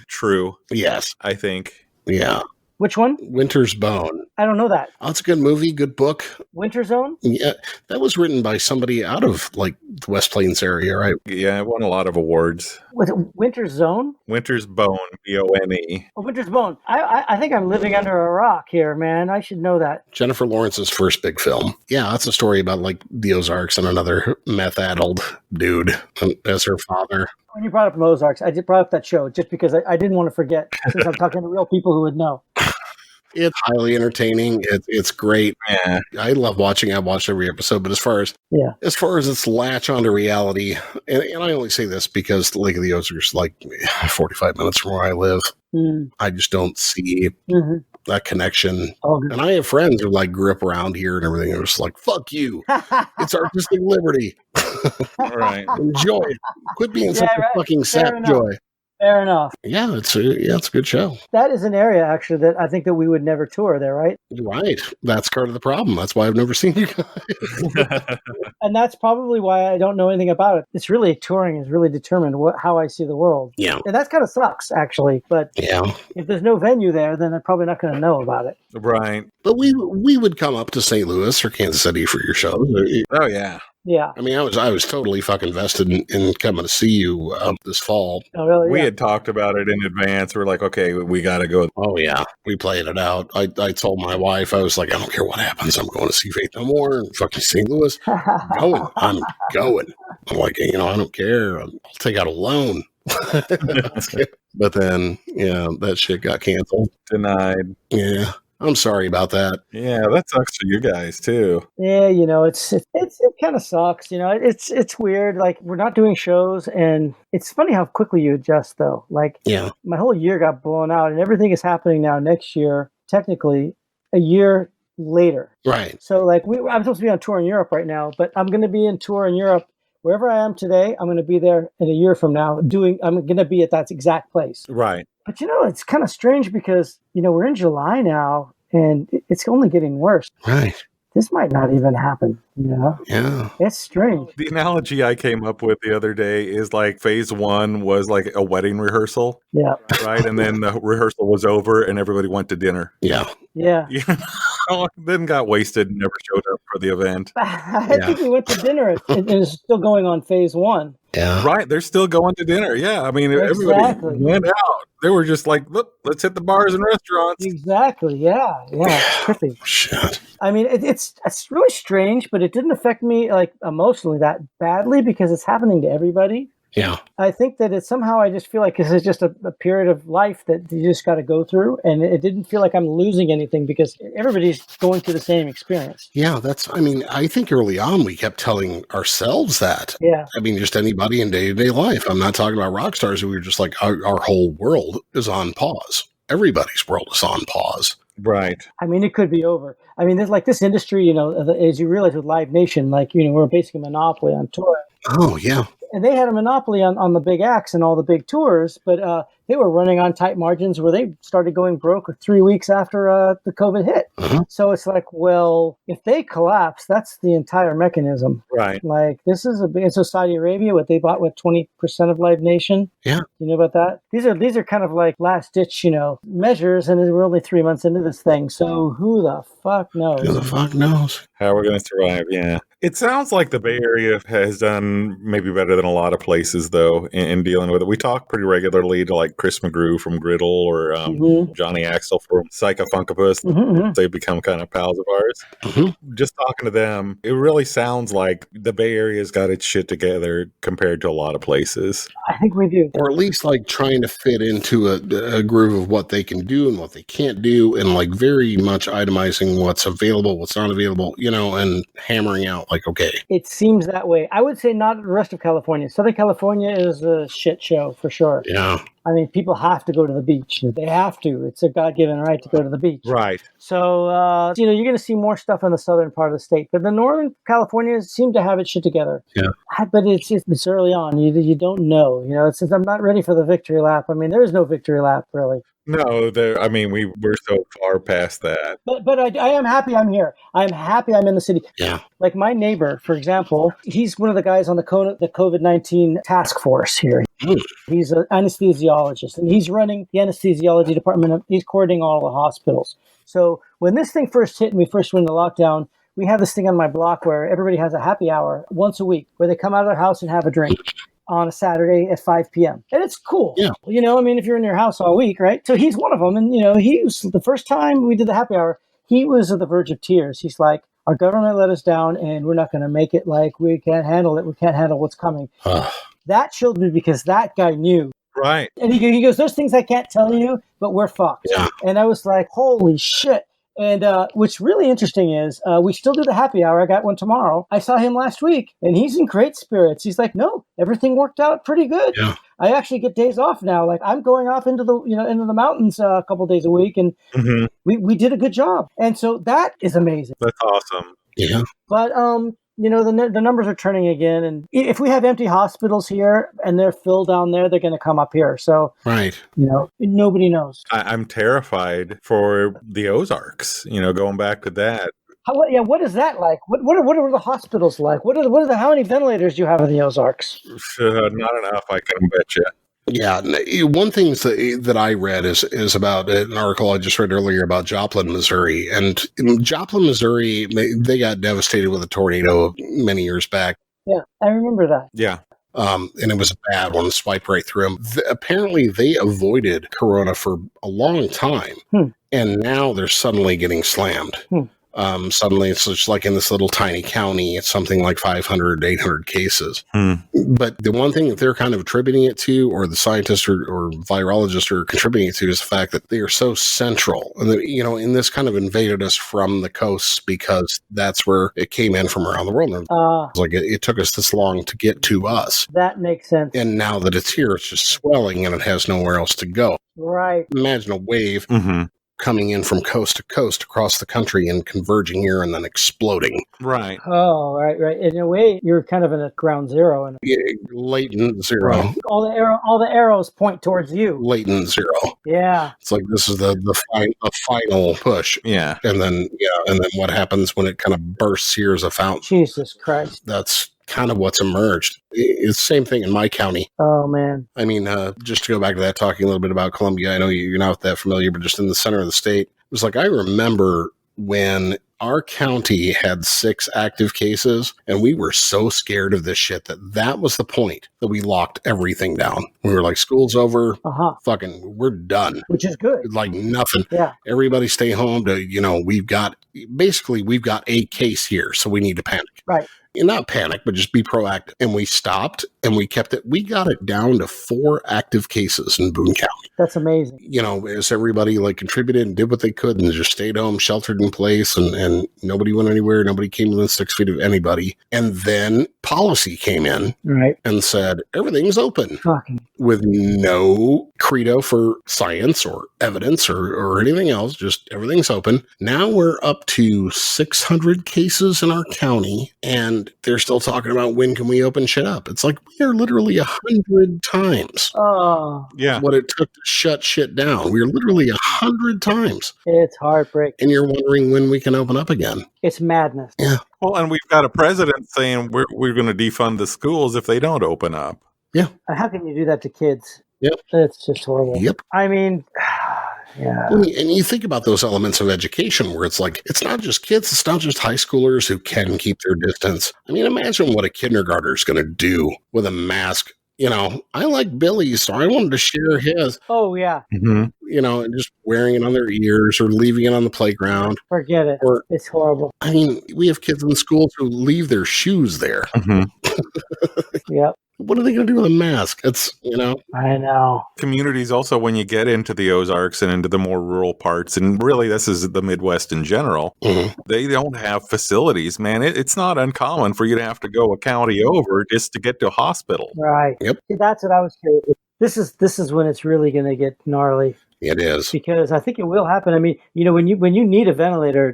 true, Yes. I think. Yeah. Which one? Winter's Bone. I don't know that. Oh, it's a good movie, good book. Winter Zone? Yeah, that was written by somebody out of like the West Plains area, right? Yeah, it won a lot of awards. Was it Winter Zone? Winter's Bone, B-O-N-E. Oh, Winter's Bone. I think I'm living under a rock here, man. I should know that. Jennifer Lawrence's first big film. Yeah, that's a story about like the Ozarks and another meth-addled dude as her father. When you brought up Ozarks, I did brought up that show just because I didn't want to forget, since I'm talking to real people who would know. It's highly entertaining. It's great. Yeah. I love watching. I watch every episode. But as far as its latch onto reality, and I only say this because Lake of the Ozarks is like 45 minutes from where I live. Mm. I just don't see that connection. Oh, good. And I have friends who like grew up around here and everything. They're just like, fuck you. It's artistic liberty. Right. Enjoy it. Quit being such Yeah, right. a fucking Fair sap enough. joy. Fair enough. Yeah, it's a good show. That is an area, actually, that I think that we would never tour there, right? You're right. That's part of the problem. That's why I've never seen you guys. And that's probably why I don't know anything about it. It's really, touring has really determined how I see the world. Yeah. And that kind of sucks, actually. But Yeah. if there's no venue there, then I'm probably not going to know about it. Right. But we would come up to St. Louis or Kansas City for your shows. Oh, yeah. Yeah. I mean, I was totally fucking vested in coming to see you this fall. Oh, really? We Yeah. had talked about it in advance. We're like, okay, we got to go. Oh yeah, we played it out. I told my wife, I was like, I don't care what happens. I'm going to see Faith No More in fucking St. Louis. I'm going. I'm like, I don't care. I'll take out a loan. But then, that shit got canceled. Denied. Yeah. I'm sorry about that. Yeah, that sucks for you guys, too. Yeah, it kind of sucks. It's weird. Like, we're not doing shows, and it's funny how quickly you adjust, though. Like, Yeah. my whole year got blown out, and everything is happening now next year, technically, a year later. Right. So, like, I'm supposed to be on tour in Europe right now, but I'm going to be in tour in Europe. Wherever I am today, I'm going to be there in a year from now. I'm going to be at that exact place. Right. But, it's kind of strange because, we're in July now, and it's only getting worse. Right. This might not even happen, Yeah. It's strange. The analogy I came up with the other day is like phase one was like a wedding rehearsal, Yeah. right? And then the rehearsal was over and everybody went to dinner. Yeah. Yeah. Then got wasted and never showed up for the event. I think we went to dinner, and it's still going on phase one. Yeah. Right. They're still going to dinner. Yeah. I mean, Exactly. everybody went out. They were just like, look, let's hit the bars and restaurants. Exactly. Yeah. Yeah. It's trippy. Shit. I mean, it's really strange, but it didn't affect me like emotionally that badly because it's happening to everybody. Yeah. I think that I just feel like this is just a period of life that you just got to go through. And it didn't feel like I'm losing anything because everybody's going through the same experience. Yeah. I think early on we kept telling ourselves that. Yeah. I mean, just anybody in day-to-day life. I'm not talking about rock stars. We were just like, our whole world is on pause. Everybody's world is on pause. Right. I mean, it could be over. I mean, there's like this industry, as you realize with Live Nation, like, we're basically a monopoly on tour. Oh, yeah. And they had a monopoly on the big acts and all the big tours, but they were running on tight margins where they started going broke 3 weeks after the COVID hit. Uh-huh. So it's like, well, if they collapse, that's the entire mechanism. Right. Like, this is so Saudi Arabia, what they bought with 20% of Live Nation. Yeah. You know about that? These are kind of like last ditch, measures, and we're only 3 months into this thing. So who the fuck knows? Who the fuck knows? How we're going to survive. Yeah. It sounds like the Bay Area has done maybe better than a lot of places, though, in dealing with it. We talk pretty regularly to like Chris McGrew from Griddle or Johnny Axel from Psychofunkopus. They become kind of pals of ours. Just talking to them, it really sounds like the Bay Area's got its shit together compared to a lot of places. I think we do. Or at least like trying to fit into a groove of what they can do and what they can't do, and like very much itemizing what's available, what's not available, and hammering out like, okay. It seems that way. I would say not the rest of California. Southern California is a shit show for sure. Yeah. I mean, people have to go to the beach. They have to. It's a God-given right to go to the beach. Right. So, you're going to see more stuff in the southern part of the state. But the northern California seem to have its shit together. Yeah. But it's early on. You don't know. I'm not ready for the victory lap. I mean, there is no victory lap, really. No, we're so far past that. But I am happy I'm here. I'm happy I'm in the city. Yeah. Like my neighbor, for example, he's one of the guys on the COVID-19 task force here. He's an anesthesiologist, and he's running the anesthesiology department. He's coordinating all the hospitals. So when this thing first hit and we first went into lockdown, we have this thing on my block where everybody has a happy hour once a week where they come out of their house and have a drink on a Saturday at 5 p.m. And it's cool. Yeah. If you're in your house all week, right? So he's one of them. And, he was the first time we did the happy hour, he was at the verge of tears. He's like, our government let us down and we're not going to make it. Like, we can't handle it. We can't handle what's coming. That chilled me because that guy knew. Right. And he goes, there's things I can't tell you, but we're fucked. Yeah. And I was like, holy shit. And what's really interesting is we still do the happy hour. I got one tomorrow. I saw him last week, and he's in great spirits. He's like, no, everything worked out pretty good. Yeah. I actually get days off now. Like I'm going off into the mountains a couple days a week, and we did a good job. And so that is amazing. That's awesome. Yeah. But the numbers are turning again, and if we have empty hospitals here and they're filled down there, they're going to come up here. So, right. Nobody knows. I'm terrified for the Ozarks. Going back to that. What is that like? What are the hospitals like? How many ventilators do you have in the Ozarks? Not enough, I can bet you. Yeah, one thing that I read is about an article I just read earlier about Joplin, Missouri. And in Joplin, Missouri, they got devastated with a tornado many years back. Yeah, I remember that. Yeah. And it was a bad one, swiped right through them. Apparently, they avoided Corona for a long time. And now they're suddenly getting slammed. Suddenly, it's just like in this little tiny county, it's something like 500, 800 cases. But the one thing that they're kind of attributing it to, or the scientists or virologists are contributing it to, is the fact that they are so central. And, and this kind of invaded us from the coasts because that's where it came in from around the world. It's like it took us this long to get to us. That makes sense. And now that it's here, it's just swelling and it has nowhere else to go. Right. Imagine a wave coming in from coast to coast across the country and converging here and then exploding. Right. Oh, right. In a way, you're kind of in a ground zero. Latent zero. Right. All the arrows point towards you. Latent zero. Yeah. It's like this is the final push. Yeah. And then what happens when it kind of bursts here as a fountain? Jesus Christ. That's kind of what's emerged. It's the same thing in my county. Oh, man. I mean, just to go back to that, talking a little bit about Columbia, I know you're not that familiar, but just in the center of the state, it was like I remember when our county had 6 active cases, and we were so scared of this shit that was the point that we locked everything down. We were like, school's over, fucking, we're done. Which is good. Like nothing. Yeah. Everybody stay home we've got a case here, so we need to panic. Right. And not panic, but just be proactive. And we stopped and we kept it. We got it down to 4 active cases in Boone County. That's amazing. As everybody contributed and did what they could and just stayed home, sheltered in place, and nobody went anywhere. Nobody came within 6 feet of anybody. And then policy came in and said, everything's open. Fucking. With no credo for science or evidence or anything else. Just everything's open. Now we're up to 600 cases in our county, and they're still talking about when can we open shit up. It's like we are literally 100 times what it took to shut shit down. We are literally 100 times. It's heartbreaking. And you're wondering when we can open up again. It's madness. Yeah. Well, and we've got a president saying we're going to defund the schools if they don't open up. Yeah. How can you do that to kids? Yep. It's just horrible. Yep. I mean, yeah. And you think about those elements of education where it's like, it's not just kids, it's not just high schoolers who can keep their distance. I mean, imagine what a kindergartner is going to do with a mask I like Billy's, so I wanted to share his, Oh yeah, Mhm. and just wearing it on their ears or leaving it on the playground. forget it. Or, It's horrible. I mean, we have kids in schools who leave their shoes there. Mhm. Yep, What are they going to do with a mask? It's, I know. Communities also, when you get into the Ozarks and into the more rural parts, and really this is the Midwest in general, mhm. they don't have facilities, man. It's not uncommon for you to have to go a county over just to get to a hospital. Right. Yep. See, that's what I was curious. This is when it's really going to get gnarly. It is. Because I think it will happen. I mean, when you need a ventilator,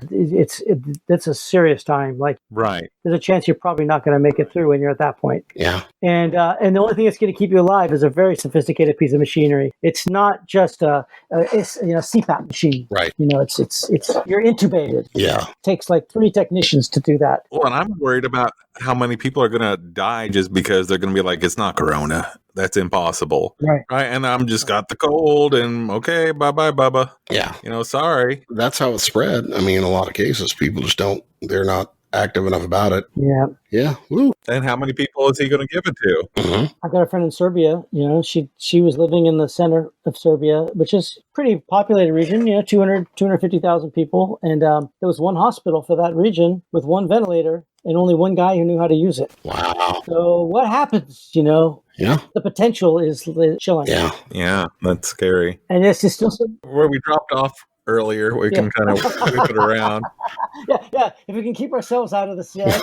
that's a serious time. Like, Right. there's a chance you're probably not going to make it through when you're at that point. Yeah. And the only thing that's going to keep you alive is a very sophisticated piece of machinery. It's not just a CPAP machine. Right. It's you're intubated. Yeah. It takes like 3 technicians to do that. Well, and I'm worried about how many people are going to die just because they're going to be like, it's not corona. That's impossible. Right. And I'm just got the cold and okay, bye-bye, Bubba. Yeah. Sorry. That's how it spread. I mean, in a lot of cases, people just they're not active enough about it. Yeah. Yeah. Woo. And how many people is he going to give it to? Mm-hmm. I've got a friend in Serbia. She was living in the center of Serbia, which is a pretty populated region. 250,000 people, and there was one hospital for that region with one ventilator and only one guy who knew how to use it. Wow. So what happens? Yeah. The potential is chilling. Yeah. Yeah, that's scary. And it's just still Where we dropped off earlier, we can kind of whip it around. yeah. If we can keep ourselves out of this, yeah.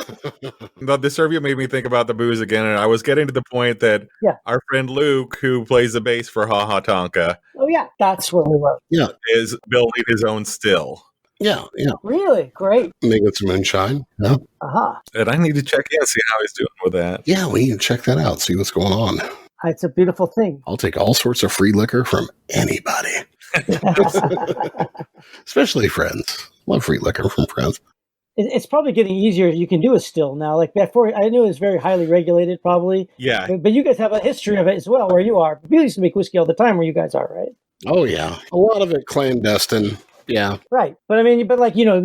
The Serbia made me think about the booze again, and I was getting to the point that our friend Luke, who plays the bass for Ha Ha Tonka, Oh yeah, that's where we were. Yeah. is building his own still. Yeah. Yeah. Really great. Making some moonshine. Yeah. Aha. And I need to check in and see how he's doing with that. Yeah. We need to check that out. See what's going on. It's a beautiful thing. I'll take all sorts of free liquor from anybody, especially friends. Love free liquor from friends. It's probably getting easier. You can do a still now. Like before, I knew it was very highly regulated, probably. Yeah. But you guys have a history of it as well, where you are. We used to make whiskey all the time, where you guys are, right? Oh yeah, a lot of it clandestine. Yeah, right. But I mean,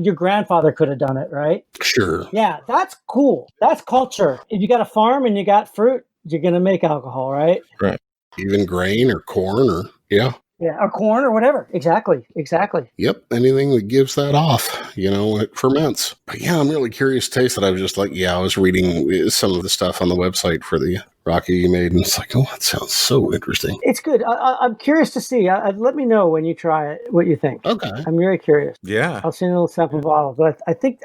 your grandfather could have done it, right? Sure. Yeah, that's cool. That's culture. If you got a farm and you got fruit, you're gonna make alcohol, right? Right. Even grain or corn or yeah, or corn or whatever. Exactly. Yep, anything that gives that off, it ferments. But yeah, I'm really curious to taste it. I was just like, I was reading some of the stuff on the website for the Rocky you made, and it's like, oh, that sounds so interesting. It's good. I'm curious to see. Let me know when you try it, what you think. Okay. I'm very curious. Yeah. I'll send you a little sample bottle, but I think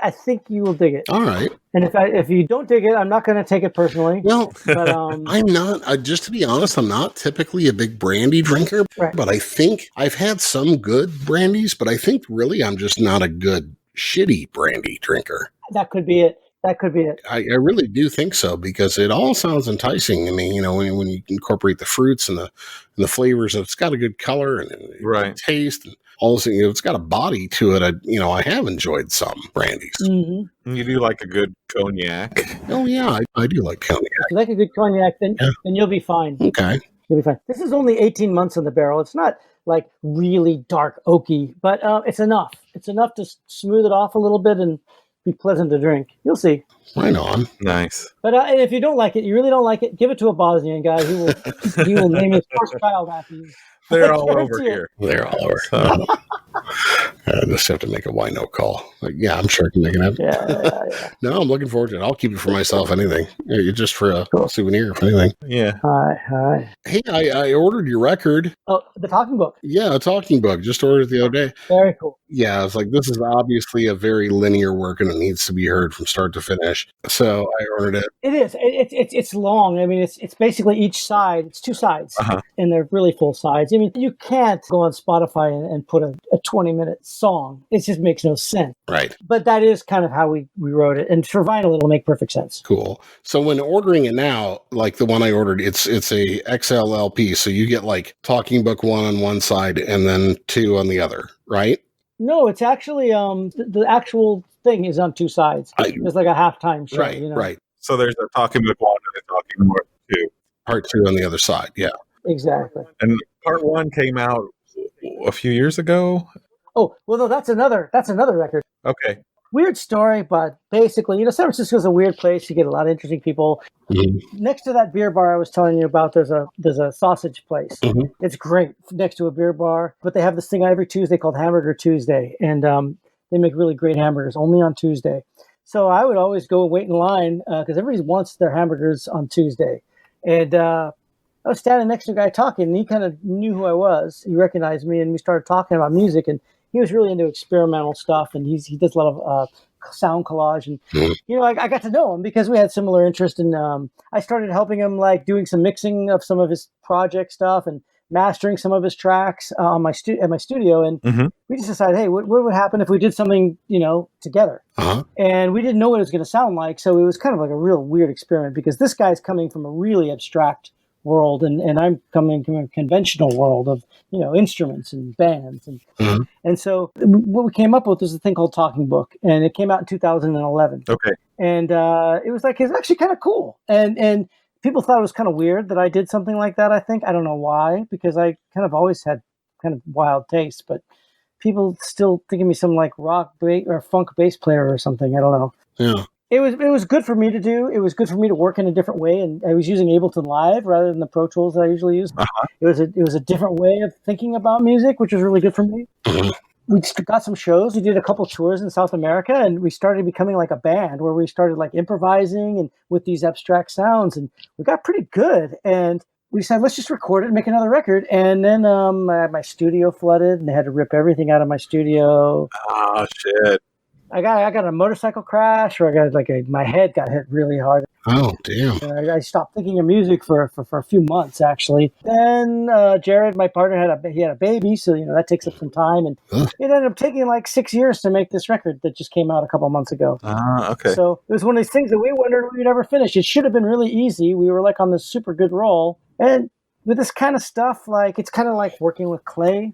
you will dig it. All right. And if you don't dig it, I'm not going to take it personally. Well, but I'm not. Just to be honest, I'm not typically a big brandy drinker. Right. But I think I've had some good brandies, but I think really I'm just not a good shitty brandy drinker. That could be it. I really do think so, because it all sounds enticing. I mean, when you incorporate the fruits and the flavors, it's got a good color and right taste and all those things. It's got a body to it. I have enjoyed some brandies. Mm-hmm. You do like a good cognac. Oh yeah, I do like cognac. If you like a good cognac, then you'll be fine. Okay. You'll be fine. This is only 18 months in the barrel. It's not like really dark oaky, but it's enough. It's enough to smooth it off a little bit and be pleasant to drink. You'll see. Right on. Nice. But if you don't like it, you really don't like it, give it to a Bosnian guy. He will name his first child after you. They're all over here. They're all over. I just have to make a wino call. I'm sure I can make it happen. Yeah. No, I'm looking forward to it. I'll keep it for myself. Anything, just for a souvenir, if anything. Yeah. Hi. Hey, I ordered your record. Oh, the talking book. Yeah, a talking book. Just ordered it the other day. Very cool. Yeah, I was like, this is obviously a very linear work, and it needs to be heard from start to finish. So I ordered it. It is. It's long. I mean, it's basically each side. It's 2 sides, and they're really full sides. I mean, you can't go on Spotify and put a 20-minute song. It just makes no sense. Right. But that is kind of how we wrote it. And for vinyl, it'll make perfect sense. Cool. So when ordering it now, like the one I ordered, it's a XL LP. So you get like Talking Book 1 on one side and then 2 on the other, right? No, it's actually the actual thing is on 2 sides. It's like a halftime show. Right, right. So there's a Talking Book 1 and a Talking Book 2. Part 2 on the other side, yeah. Exactly. And part 1 came out a few years ago. Oh, well, no, that's another record. Okay. Weird story, but basically, San Francisco's a weird place. You get a lot of interesting people. Next to that beer bar I was telling you about, there's a sausage place. It's great next to a beer bar, but they have this thing every Tuesday called Hamburger Tuesday, and they make really great hamburgers only on Tuesday. So I would always go and wait in line because everybody wants their hamburgers on Tuesday. And I was standing next to a guy talking, and he kind of knew who I was. He recognized me, and we started talking about music, and he was really into experimental stuff, and he does a lot of sound collage. And, I got to know him because we had similar interest. And I started helping him, like, doing some mixing of some of his project stuff and mastering some of his tracks at my studio. And we just decided, hey, what would happen if we did something, together? And we didn't know what it was going to sound like. So it was kind of like a real weird experiment because this guy's coming from a really abstract world, and I'm coming from a conventional world of instruments and bands, and so what we came up with was a thing called Talking Book, and it came out in 2011. Okay. And it was actually kind of cool, and people thought it was kind of weird that I did something like that. I don't know why, because I kind of always had kind of wild taste, but people still think of me some like rock or funk bass player or something. I don't know. Yeah. It was good for me to do. It was good for me to work in a different way, and I was using Ableton Live rather than the Pro Tools that I usually use. It was a different way of thinking about music, which was really good for me. We got some shows. We did a couple tours in South America, and we started becoming like a band where we started like improvising and with these abstract sounds, and we got pretty good. And we said, let's just record it and make another record. And then my studio flooded, and they had to rip everything out of my studio. Oh shit! I got a motorcycle crash, or I got my head got hit really hard. Oh, damn. I stopped thinking of music for a few months, actually. Then Jared, my partner, had a baby, so that takes up some time, and it ended up taking like 6 years to make this record that just came out a couple months ago. Okay. So it was one of these things that we wondered we'd ever finish. It should have been really easy. We were like on this super good roll, and with this kind of stuff, like it's kind of like working with clay.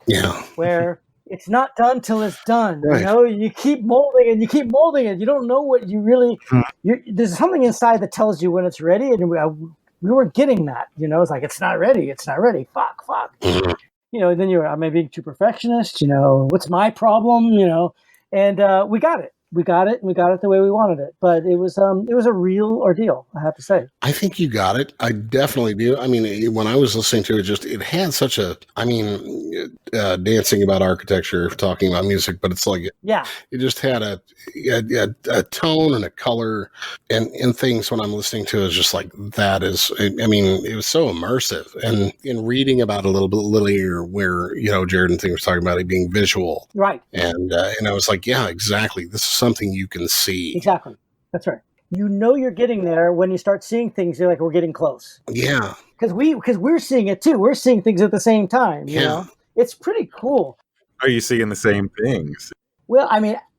Yeah. Where it's not done till it's done. Right. You keep molding it. You keep molding it. You don't know what you really. There's something inside that tells you when it's ready, and we weren't getting that. It's like it's not ready. It's not ready. Fuck. Then am I being too perfectionist? What's my problem? And we got it. We got it the way we wanted it. But it was a real ordeal, I have to say. I think you got it. I definitely do. I mean, when I was listening to it, it had such a, dancing about architecture, talking about music, but it's like, it just had a tone and a color and things when I'm listening to it is just like, that is, it was so immersive. And in reading about it a little bit later where, Jared and things was talking about it being visual. Right. And I was like, yeah, exactly. This is something you can see. Exactly. That's right. You're getting there when you start seeing things. You're like, we're getting close. Yeah. Because we're seeing it too. We're seeing things at the same time. It's pretty cool. Are you seeing the same things? Well,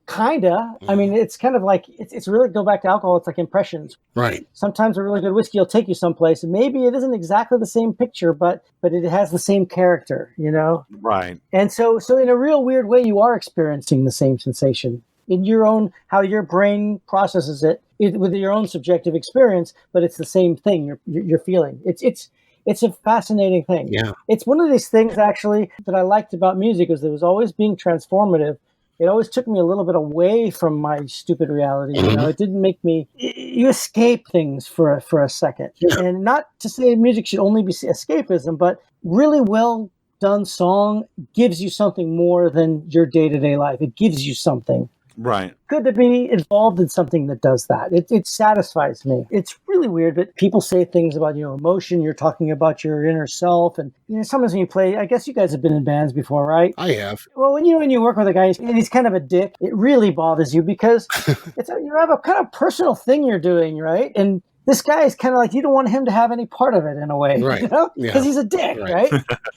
kinda. It's kind of like it's really go back to alcohol. It's like impressions. Right. Sometimes a really good whiskey will take you someplace, and maybe it isn't exactly the same picture, but it has the same character. Right. And so in a real weird way, you are experiencing the same sensation in your own, how your brain processes it with your own subjective experience, but it's the same thing you're feeling. It's a fascinating thing. Yeah. It's one of these things actually that I liked about music is it was always being transformative. It always took me a little bit away from my stupid reality. It didn't make me, you escape things for a second. Yeah. And not to say music should only be escapism, but really well done song gives you something more than your day-to-day life. It gives you something. Right. Good to be involved in something that does that. It satisfies me. It's really weird, but people say things about, emotion. You're talking about your inner self. And sometimes when you play, I guess you guys have been in bands before, right? I have. Well, when you work with a guy and he's kind of a dick, it really bothers you because you have a kind of personal thing you're doing, right? And this guy is kind of like, you don't want him to have any part of it in a way, right? Because he's a dick, right?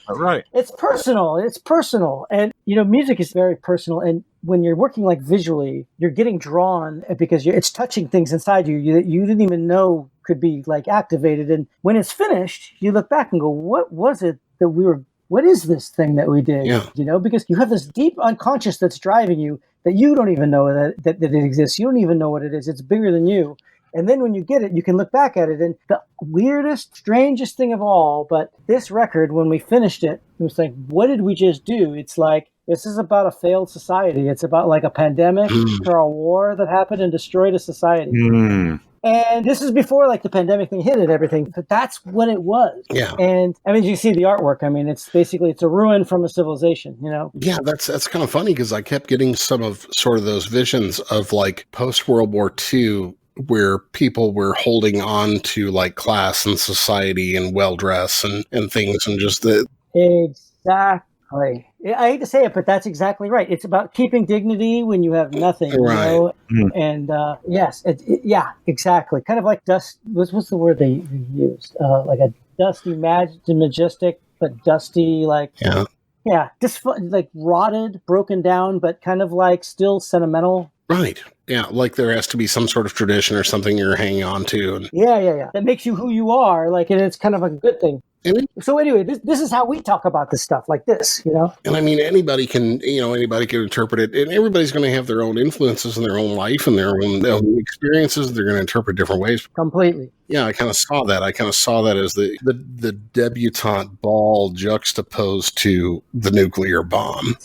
Right. It's personal. And, music is very personal. And when you're working like visually, you're getting drawn because it's touching things inside you you didn't even know could be like activated. And when it's finished, you look back and go, what was it that what is this thing that we did? Yeah. Because you have this deep unconscious that's driving you that you don't even know that it exists. You don't even know what it is. It's bigger than you. And then when you get it, you can look back at it. And the weirdest, strangest thing of all, but this record, when we finished it, it was like, what did we just do? It's like This is about a failed society. It's about like a pandemic or a war that happened and destroyed a society. And this is before like the pandemic thing hit and everything, but that's what it was. Yeah. And I mean, you see the artwork. I mean, it's a ruin from a civilization, you know? Yeah, that's kind of funny because I kept getting some of sort of those visions of like post World War II where people were holding on to like class and society and well dress and things and just the. Exactly. I hate to say it, but that's exactly right. It's about keeping dignity when you have nothing, Right. you know? And yes, yeah, exactly. Kind of like dust. What's the word they used? Like a dusty, majestic, but dusty, like just like rotted, broken down, but kind of like still sentimental. Right. Yeah, like there has to be some sort of tradition or something you're hanging on to. And Yeah. That makes you who you are, like, and it's kind of like a good thing. So anyway, this is how we talk about this stuff, like this, you know? And I mean, anybody can interpret it, and everybody's going to have their own influences in their own life and their own experiences. They're going to interpret different ways. Completely. Yeah, I kind of saw that. I kind of saw that as the debutante ball juxtaposed to the nuclear bomb.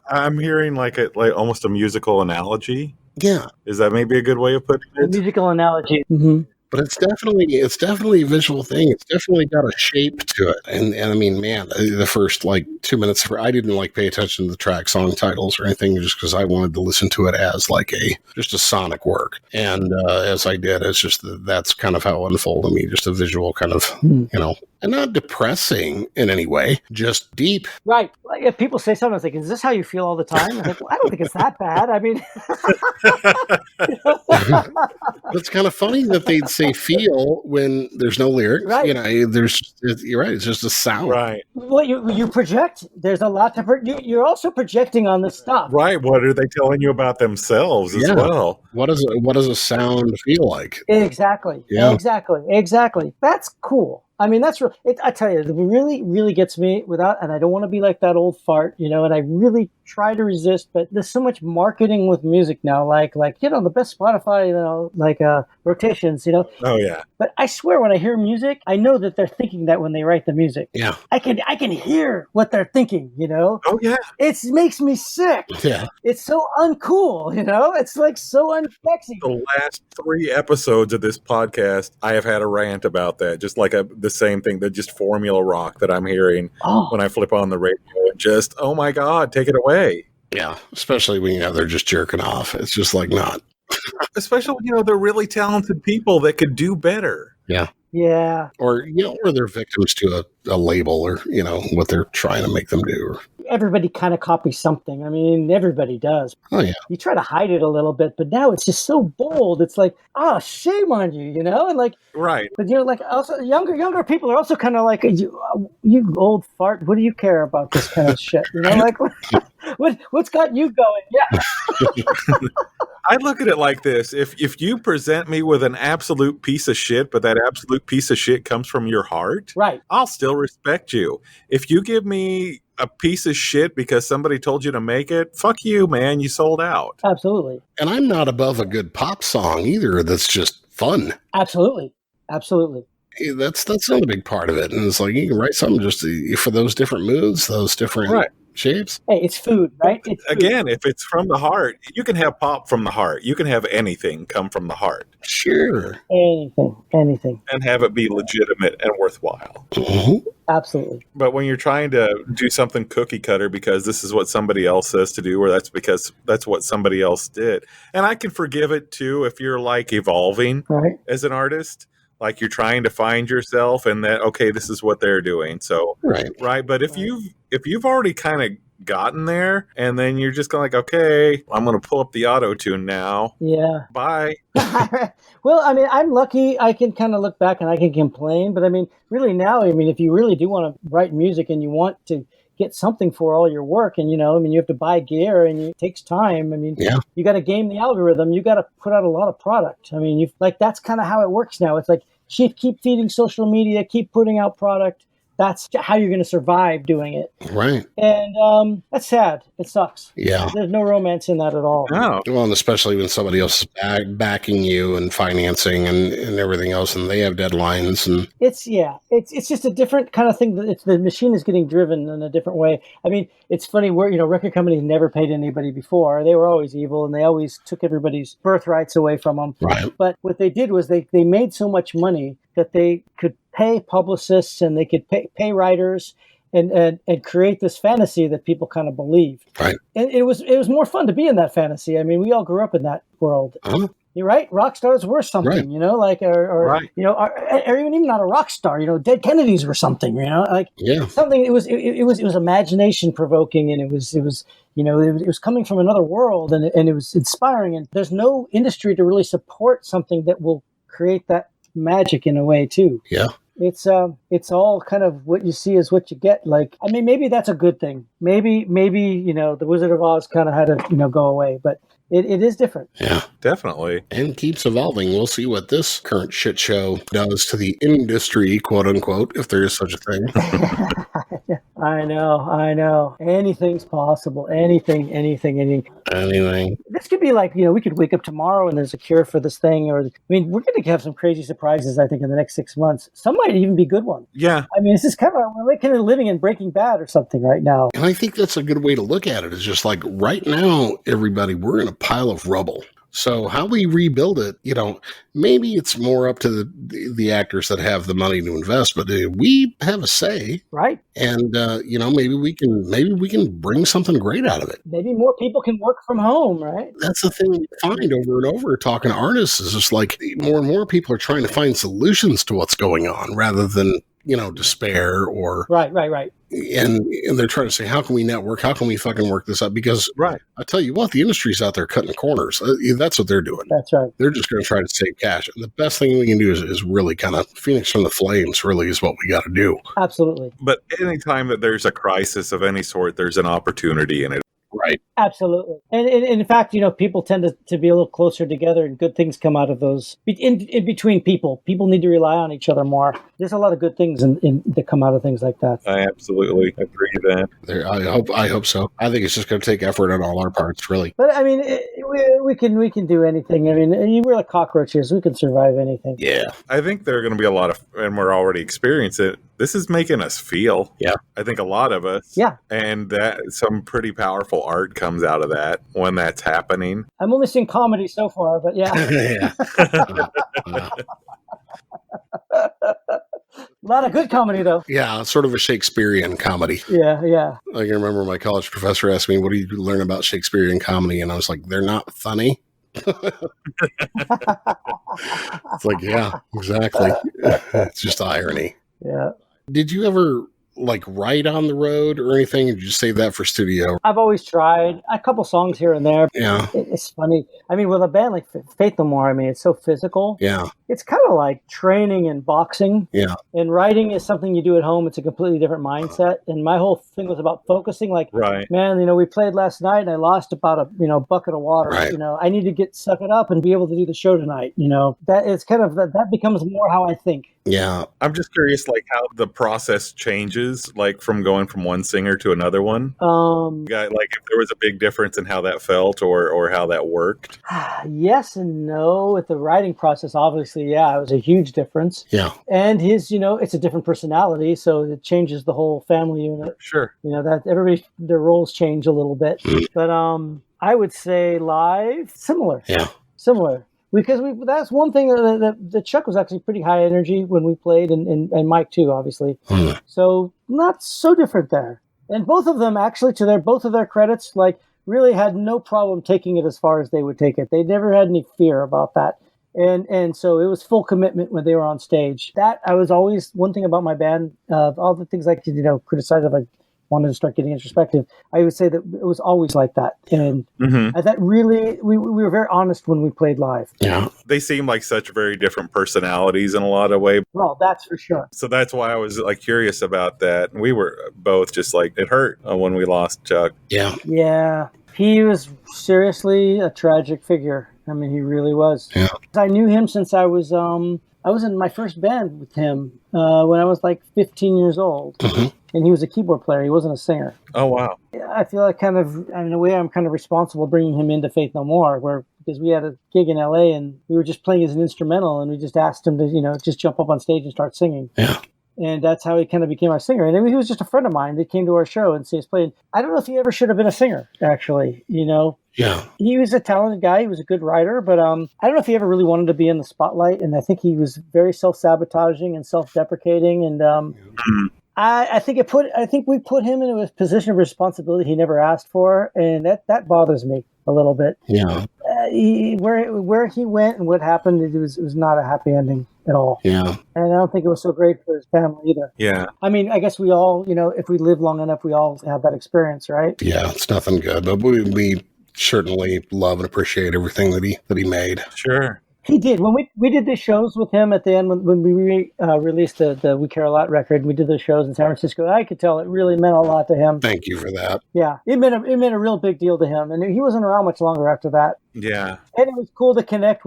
I'm hearing like almost a musical analogy. Yeah. Is that maybe a good way of putting it? A musical analogy. Mm-hmm. But it's definitely a visual thing. It's definitely got a shape to it. And I mean, man, the first like 2 minutes, I didn't like pay attention to the track song titles or anything just because I wanted to listen to it as like just a sonic work. And as I did, it's just that's kind of how it unfolded me, just a visual kind of, you know, and not depressing in any way, just deep. Right. Like if people say something, it's like, is this how you feel all the time? I'm like, well, I don't think it's that bad. I mean, it's kind of funny that they'd say feel when there's no lyrics. Right. You know, you're right. It's just a sound. Right. Well, you project. There's a lot to you're also projecting on this stuff. Right. What are they telling you about themselves as well? What does a sound feel like? Exactly. Yeah. Exactly. That's cool. I mean, I tell you, it really, really gets me and I don't want to be like that old fart, you know, and I really try to resist, but there's so much marketing with music now, like, you know, the best Spotify, you know, like, rotations, you know. Oh yeah. But I swear when I hear music, I know that they're thinking that when they write the music. Yeah. I can hear what they're thinking, you know. Oh yeah. It makes me sick. Yeah. It's so uncool, you know. It's like so unsexy. The last 3 episodes of this podcast, I have had a rant about that. Just like the same thing, that just formula rock that I'm hearing when I flip on the radio. And just, oh my God, take it away. Yeah. Especially when, you know, they're just jerking off. It's just like not. Especially when, you know, they're really talented people that could do better. Yeah. Yeah. Or, you know, or they're victims to a label or, you know, what they're trying to make them do. Everybody kind of copies something. I mean, everybody does. Oh, yeah. You try to hide it a little bit, but now it's just so bold. It's like, shame on you, you know? And like, right. But, you know, like also younger people are also kind of like, you old fart, what do you care about this kind of shit? You know, like, what's got you going? Yeah. I look at it like this. If you present me with an absolute piece of shit, but that absolute piece of shit comes from your heart, right, I'll still respect you. If you give me a piece of shit because somebody told you to make it, fuck you, man. You sold out. Absolutely. And I'm not above a good pop song either that's just fun. Absolutely. That's another big part of it. And it's like you can write something just for those different moods, those different shapes. Hey, it's food, right? It's food. Again, if it's from the heart, you can have pop from the heart. You can have anything come from the heart. Sure. Anything. And have it be legitimate and worthwhile. Mm-hmm. Absolutely. But when you're trying to do something cookie cutter because this is what somebody else says to do, or that's because that's what somebody else did. And I can forgive it too if you're like evolving as an artist. Like you're trying to find yourself and that, okay, this is what they're doing. So, right. But if you've already kind of gotten there and then you're just going like, okay, I'm going to pull up the auto tune now. Yeah. Bye. Well, I mean, I'm lucky I can kind of look back and I can complain, but I mean, really now, I mean, if you really do want to write music and you want to get something for all your work and, you know, I mean, you have to buy gear and it takes time. I mean, you got to game the algorithm. You got to put out a lot of product. I mean, that's kind of how it works now. It's like, keep feeding social media, keep putting out product. that's how you're going to survive doing it. Right. And that's sad. It sucks. Yeah. There's no romance in that at all. No. Well, and especially when somebody else is backing you and financing and everything else, and they have deadlines. And It's just a different kind of thing. The machine is getting driven in a different way. I mean, it's funny where, record companies never paid anybody before. They were always evil, and they always took everybody's birthrights away from them. Right. But what they did was they made so much money that they could pay publicists and they could pay writers and create this fantasy that people kind of believed. Right. And it was more fun to be in that fantasy. I mean, we all grew up in that world. Uh-huh. You're right. Rock stars were something, Right. like, or Right. or even not a rock star, Dead Kennedys were something, like Yeah. something. It was imagination provoking, and it was coming from another world, and it was inspiring. And there's no industry to really support something that will create that magic in a way too. Yeah. It's all kind of what you see is what you get. Like, I mean, maybe that's a good thing. Maybe the Wizard of Oz kind of had to go away, but it is different. Yeah. Definitely. And keeps evolving. We'll see what this current shit show does to the industry, quote unquote, if there is such a thing. I know. Anything's possible. Anything. This could be like, we could wake up tomorrow and there's a cure for this thing. We're going to have some crazy surprises, I think, in the next 6 months. Some might even be good ones. Yeah. I mean, this is we're kind of living in Breaking Bad or something right now. And I think that's a good way to look at it. It's just like right now, everybody, we're in a pile of rubble. So how we rebuild it, maybe it's more up to the actors that have the money to invest, but we have a say, right? And maybe we can bring something great out of it. Maybe more people can work from home, right? That's the thing we find over and over talking to artists is just like more and more people are trying to find solutions to what's going on rather than despair or right. And they're trying to say, how can we network? How can we fucking work this out? Because right. I tell you what, the industry's out there cutting corners. That's what they're doing. That's right. They're just going to try to save cash. And the best thing we can do is really kind of Phoenix from the flames really is what we got to do. Absolutely. But anytime that there's a crisis of any sort, there's an opportunity in it. Right. Absolutely. And in fact, people tend to be a little closer together and good things come out of those. In between people. People need to rely on each other more. There's a lot of good things that come out of things like that. I absolutely agree with that. I hope so. I think it's just going to take effort on all our parts, really. But I mean, we can do anything. I mean, we're like cockroaches. We can survive anything. Yeah. I think there are going to be a lot of, and we're already experiencing it. This is making us feel. Yeah. I think a lot of us. Yeah. And that some pretty powerful art comes out of that when that's happening. I'm only seeing comedy so far, but yeah. Yeah. A lot of good comedy, though. Yeah, sort of a Shakespearean comedy. Yeah. I can remember my college professor asked me, what do you learn about Shakespearean comedy? And I was like, they're not funny. It's like, yeah, exactly. It's just irony. Yeah. Did you ever write on the road or anything? Or did you save that for studio? I've always tried a couple songs here and there. Yeah. It's funny. I mean, with a band like Faith No More, it's so physical. Yeah. It's kind of like training and boxing. Yeah. And writing is something you do at home. It's a completely different mindset. And my whole thing was about focusing. Like, right. Man, we played last night and I lost about a bucket of water. Right. I need to suck it up and be able to do the show tonight. That is kind of that becomes more how I think. Yeah. I'm just curious, how the process changes, from going from one singer to another one. If there was a big difference in how that felt or how that worked. Yes and no. With the writing process, obviously, yeah, it was a huge difference. Yeah. And his, it's a different personality, so it changes the whole family unit. Sure. That everybody, their roles change a little bit. But I would say live, similar. Yeah. Similar. Because that's one thing that Chuck was actually pretty high energy when we played, and Mike too, obviously. So not so different there. And both of them actually, to both of their credits, really had no problem taking it as far as they would take it. They never had any fear about that. And so it was full commitment when they were on stage. That I was always one thing about my band, all the things I could criticize if I wanted to start getting introspective. I would say that it was always like that. And that really, we were very honest when we played live. Yeah. They seem like such very different personalities in a lot of ways. Well, that's for sure. So that's why I was curious about that. We were both just it hurt when we lost Chuck. Yeah. Yeah. He was seriously a tragic figure. He really was. Yeah. I knew him since I was I was in my first band with him when I was like 15 years old. And he was a keyboard player. He wasn't a singer. Oh, wow. I feel like kind of, in a way, I'm kind of responsible bringing him into Faith No More, because we had a gig in LA and we were just playing as an instrumental, and we just asked him to, just jump up on stage and start singing. Yeah. And that's how he kind of became our singer. And he was just a friend of mine that came to our show and see us play. I don't know if he ever should have been a singer, actually, Yeah. He was a talented guy. He was a good writer, but I don't know if he ever really wanted to be in the spotlight. And I think he was very self-sabotaging and self-deprecating. And I think we put him in a position of responsibility he never asked for, and that bothers me a little bit. Yeah. Where he went and what happened, it was not a happy ending at all. Yeah. And I don't think it was so great for his family either. Yeah. I mean, I guess we all, if we live long enough, we all have that experience, right? Yeah, it's nothing good, but we certainly love and appreciate everything that he made. Sure. He did. When we did the shows with him at the end, when we released the We Care a Lot record, we did those shows in San Francisco. I could tell it really meant a lot to him. Thank you for that. Yeah, it meant a real big deal to him, and he wasn't around much longer after that. Yeah. And it was cool to connect.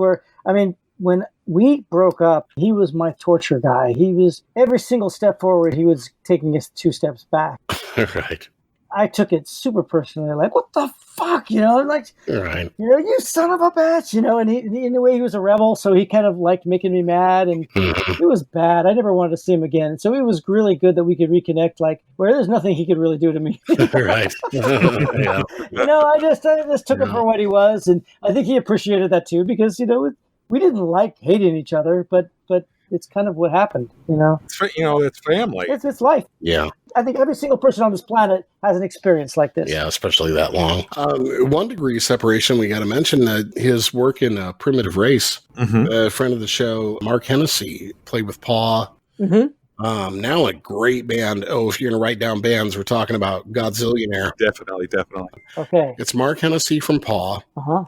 When we broke up, he was my torture guy. He was every single step forward, he was taking us 2 steps back. Right. I took it super personally, like, what the fuck, like, Right. You son of a bitch, and he, in a way, he was a rebel, so he kind of liked making me mad, and it was bad. I never wanted to see him again. So it was really good that we could reconnect, like, where there's nothing he could really do to me. Right. Yeah. I just took him for what he was, and I think he appreciated that too, because, we didn't like hating each other, but it's kind of what happened, It's family. It's life. Yeah. I think every single person on this planet has an experience like this. Yeah, especially that long. 1 degree separation, we got to mention his work in Primitive Race. A friend of the show, Mark Hennessy, played with Paw. Now a great band. Oh, if you're going to write down bands, we're talking about Godzillionaire. Definitely. Okay. It's Mark Hennessy from Paw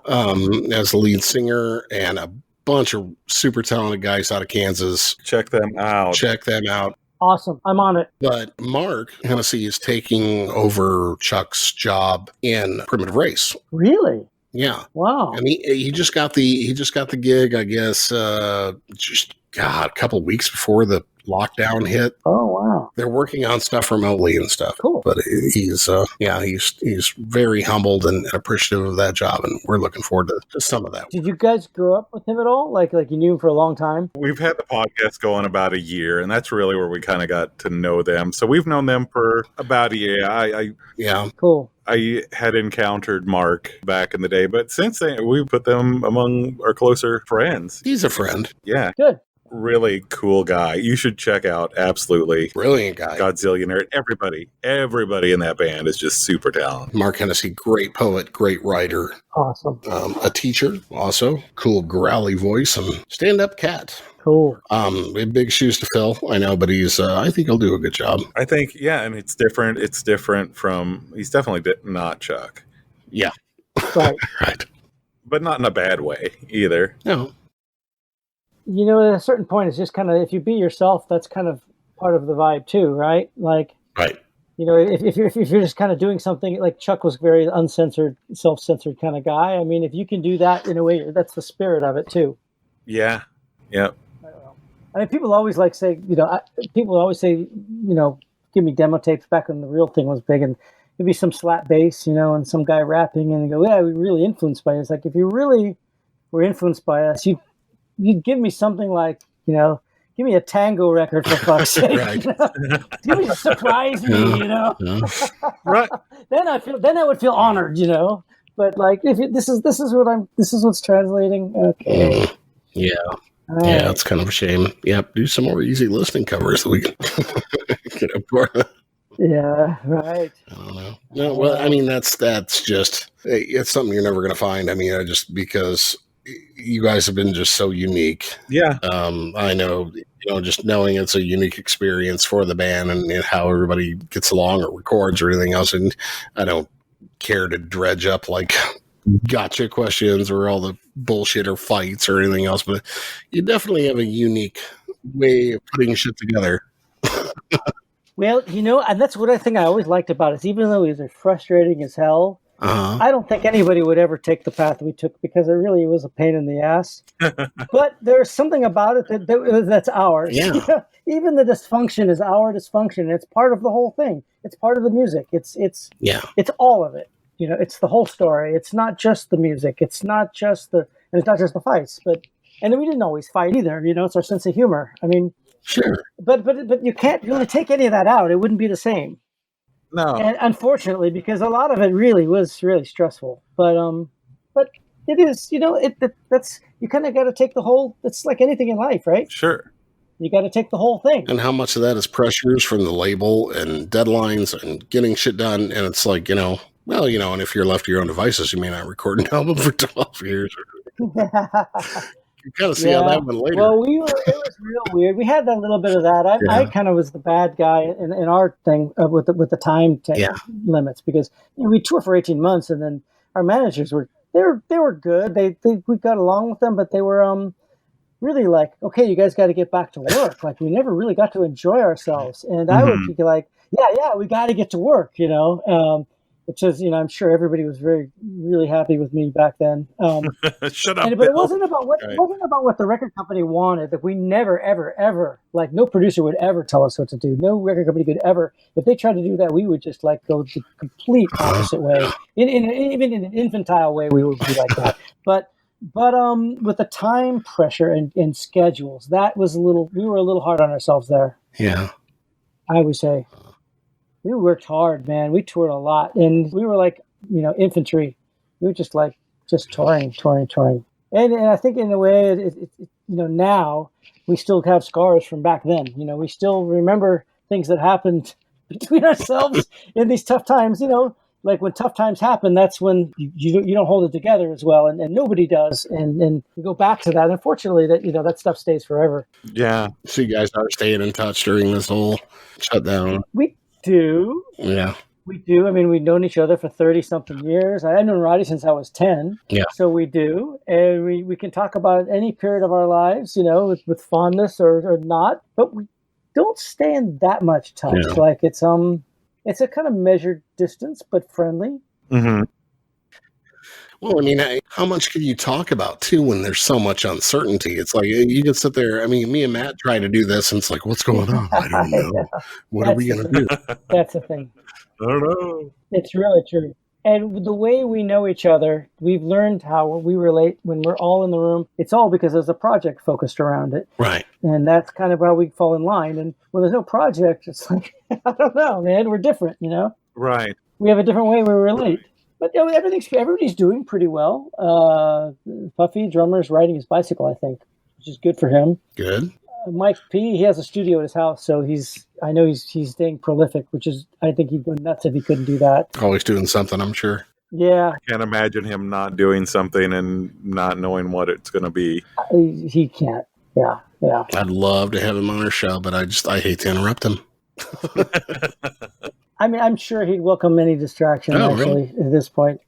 as the lead singer, and a bunch of super talented guys out of Kansas. Check them out. Awesome. I'm on it. But Mark Hennessy is taking over Chuck's job in Primitive Race. Really? Yeah. Wow. And he just got the gig, I guess, a couple of weeks before the lockdown hit. Oh, wow. They're working on stuff remotely and stuff. Cool. But he's very humbled and appreciative of that job, and we're looking forward to some of that. Did you guys grow up with him at all? Like you knew him for a long time? We've had the podcast going about a year, and that's really where we kind of got to know them. So we've known them for about a year. Yeah. Cool. I had encountered Mark back in the day, but since then, we put them among our closer friends. He's a friend. Yeah. Good. Really cool guy. You should check out. Absolutely. Brilliant guy. Godzillionaire. Everybody in that band is just super talented. Mark Hennessy, great poet, great writer. Awesome. A teacher also. Cool growly voice and stand-up cat. Cool. Big shoes to fill, I know, but I think he'll do a good job. I think, yeah, and it's different. It's different from, he's definitely not Chuck. Yeah. Right. Right. But not in a bad way either. No. At a certain point, it's just kind of, if you be yourself, that's kind of part of the vibe too, right? Like, right. If you're just kind of doing something, like Chuck was very uncensored, self-censored kind of guy. I mean, if you can do that in a way, that's the spirit of it too. Yeah. Yeah. I mean, people always say, give me demo tapes back when the real thing was big, and it'd be some slap bass, and some guy rapping, and they go, yeah, we're really influenced by it. It's like, if you really were influenced by us, you'd give me something like, give me a tango record for fuck's sake. Right. Give me surprise me, Right. Then I would feel honored, But like, if this is what's translating. Okay. Yeah. Right. Yeah, it's kind of a shame. Yep, do some more easy listening covers so we can get up for it. Yeah, right. I don't know. No, well, I mean, that's just, it's something you're never going to find. I mean, just because you guys have been just so unique. Yeah. I know, just knowing it's a unique experience for the band and how everybody gets along or records or anything else. And I don't care to dredge up like gotcha questions or all the bullshit or fights or anything else, but you definitely have a unique way of putting shit together. Well, and that's what I think I always liked about it. Even though he was frustrating as hell, I don't think anybody would ever take the path we took because it really was a pain in the ass. But there's something about it that's ours. Yeah. Even the dysfunction is our dysfunction. It's part of the whole thing. It's part of the music. It's all of it. It's the whole story. It's not just the music. It's not just the fights. And then we didn't always fight either. It's our sense of humor. I mean, sure. But you can't really take any of that out. It wouldn't be the same. No. And unfortunately, because a lot of it really was really stressful. But it is, that's you kind of got to take the whole. It's like anything in life, right? Sure. You got to take the whole thing. And how much of that is pressures from the label and deadlines and getting shit done? And it's like, and if you're left to your own devices, you may not record an album for 12 years. You kind of see how that went later. Well, it was real weird. We had a little bit of that. I kind of was the bad guy in our thing with the time limits because we toured for 18 months, and then our managers were good. We got along with them, but they were really like, okay, you guys got to get back to work. Like we never really got to enjoy ourselves, and I would be like, yeah, we got to get to work, which is, I'm sure everybody was really happy with me back then. Shut up, but it wasn't about what the record company wanted. That we never, ever, ever, like no producer would ever tell us what to do. No record company could ever. If they tried to do that, we would just like go the complete opposite way. Even in an infantile way, we would be like that. But with the time pressure and schedules, we were a little hard on ourselves there. Yeah, I would say. We worked hard, man. We toured a lot, and we were like, infantry. We were just touring. And I think in a way, now we still have scars from back then. We still remember things that happened between ourselves in these tough times. Like when tough times happen, that's when you don't hold it together as well, and nobody does. And you go back to that. Unfortunately, that stuff stays forever. Yeah. So you guys are staying in touch during this whole shutdown. We do. Yeah. We do. I mean, we've known each other for 30-something years. I've known Roddy since I was 10. Yeah. So we do. And we can talk about any period of our lives, with fondness or not. But we don't stay in that much touch. Yeah. Like it's a kind of measured distance, but friendly. Mm-hmm. Well, I mean, how much can you talk about, too, when there's so much uncertainty? It's like, you can sit there. I mean, me and Matt try to do this, and it's like, what's going on? I don't know. What are we going to do? That's the thing. I don't know. It's really true. And the way we know each other, we've learned how we relate when we're all in the room. It's all because there's a project focused around it. Right. And that's kind of how we fall in line. And when there's no project, it's like, I don't know, man, we're different, Right. We have a different way we relate. But everybody's doing pretty well. Puffy, drummer's riding his bicycle, I think, which is good for him. Good. Mike P, he has a studio at his house, so I know he's staying prolific, which is, I think he'd go nuts if he couldn't do that. Always doing something, I'm sure. Yeah. I can't imagine him not doing something and not knowing what it's going to be. He can't. Yeah. I'd love to have him on our show, but I hate to interrupt him. I mean, I'm sure he'd welcome any distraction, really? At this point.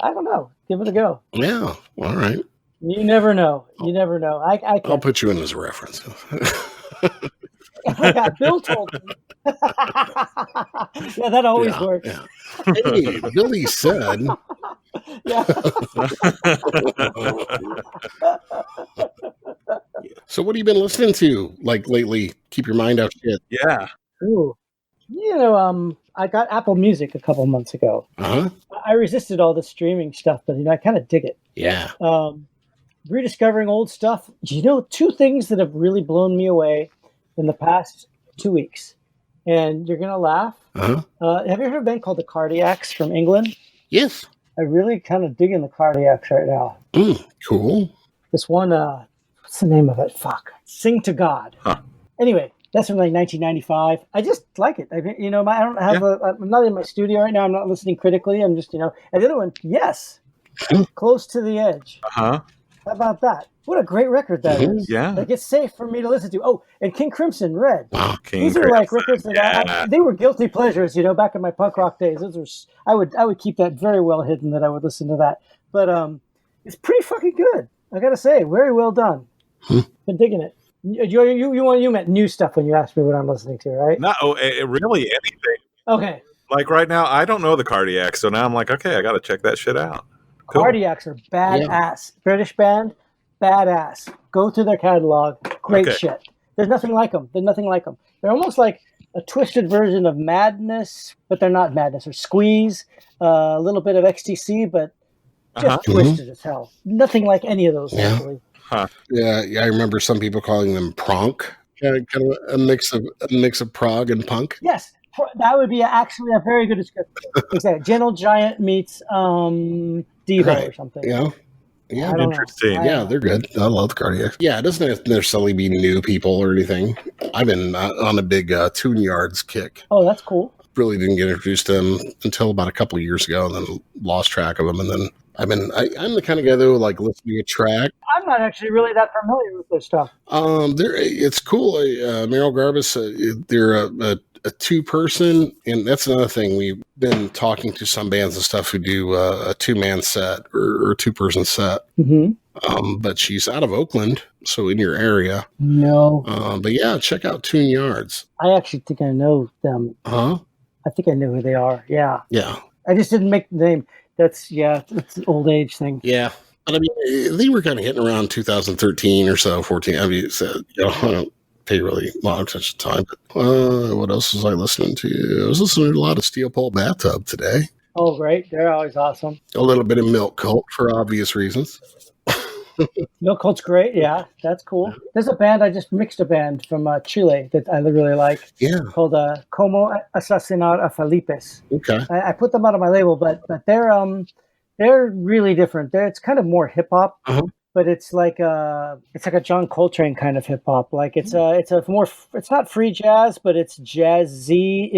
I don't know. Give it a go. Yeah. All right. You never know. I'll put you in as a reference. Yeah, Bill told me. Yeah, that always works. Yeah. Hey, Billy said. Yeah. So what have you been listening to, like, lately? Keep your mind out shit. Yeah. Ooh. I got Apple Music a couple months ago. Uh-huh. I resisted all the streaming stuff, but I kind of dig it. Yeah. Rediscovering old stuff. Two things that have really blown me away in the past 2 weeks, and you're gonna laugh. Uh-huh. Have you heard of a band called the Cardiacs from England? Yes. I really kind of dig in the Cardiacs right now. Cool. This one, what's the name of it? Fuck. Sing to God. Huh. Anyway, that's from like 1995. I just like it. I don't have I'm not in my studio right now. I'm not listening critically. I'm just, and the other one, yes. Close to the Edge. Uh-huh. How about that? What a great record that is. Yeah. Like, it's safe for me to listen to. Oh, and King Crimson, Red. Wow, These are like records that they were guilty pleasures, back in my punk rock days. I would keep that very well hidden that I would listen to that. But it's pretty fucking good. I gotta say, very well done. Been digging it. You meant new stuff when you asked me what I'm listening to, right? No, really anything. Okay. Like right now, I don't know the Cardiacs, so now I'm like, okay, I got to check that shit out. Cool. Cardiacs are badass. British band, badass. Go through their catalog. Great shit. There's nothing like them. They're almost like a twisted version of Madness, but they're not Madness. Or Squeeze, a little bit of XTC, but just twisted as hell. Nothing like any of those, actually. Huh. Yeah, I remember some people calling them pronk. Kind of a mix of prog and punk. Yes, that would be actually a very good description. Exactly. Gentle Giant meets Devo or something. Yeah. Interesting. Yeah, they're good. I love the Cardiacs. Yeah, it doesn't necessarily be new people or anything. I've been on a big Tune Yards kick. Oh, that's cool. Really didn't get introduced to them until about a couple of years ago, and then lost track of them. And then I'm the kind of guy that would like listen to a track. I'm not actually really that familiar with this stuff. It's cool. Meryl Garbus, they're a two-person, and that's another thing. We've been talking to some bands and stuff who do a two-man set or two-person set. Mm-hmm. But she's out of Oakland, so in your area. No. But yeah, check out Tune Yards. I actually think I know them. Huh? I think I know who they are. Yeah. Yeah. I just didn't make the name. It's an old age thing. Yeah. But I mean, they were kind of hitting around 2013 or so, 14. I mean, I don't pay really a lot of attention to time. But what else was I listening to? I was listening to a lot of Steel Pole Bathtub today. Oh, great. They're always awesome. A little bit of Milk Cult for obvious reasons. Milk Cult's great. Yeah, that's cool. There's a band, I just mixed a band from Chile that I really like. Yeah. Called Como Asesinar a Felipes. Okay. I put them out on my label, but they're really different. It's kind of more hip hop, but it's like a John Coltrane kind of hip hop. Like it's not free jazz, but it's jazzy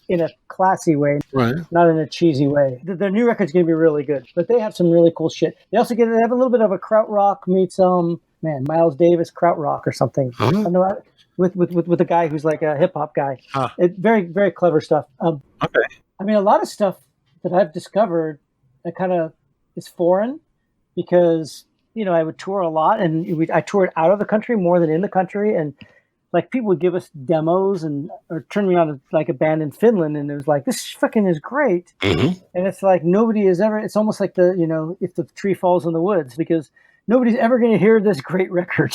in a classy way, right? Not in a cheesy way. Their new record's going to be really good, but they have some really cool shit. They also have a little bit of a krautrock meets Miles Davis krautrock or something. I know with a guy who's like a hip hop guy. Very very clever stuff. Okay. I mean, a lot of stuff that I've discovered that kind of is foreign because I would tour a lot and I toured out of the country more than in the country and. Like people would give us demos or turn me on to like a band in Finland, and it was like, this fucking is great. Mm-hmm. And it's like nobody is ever. It's almost like if the tree falls in the woods because nobody's ever going to hear this great record,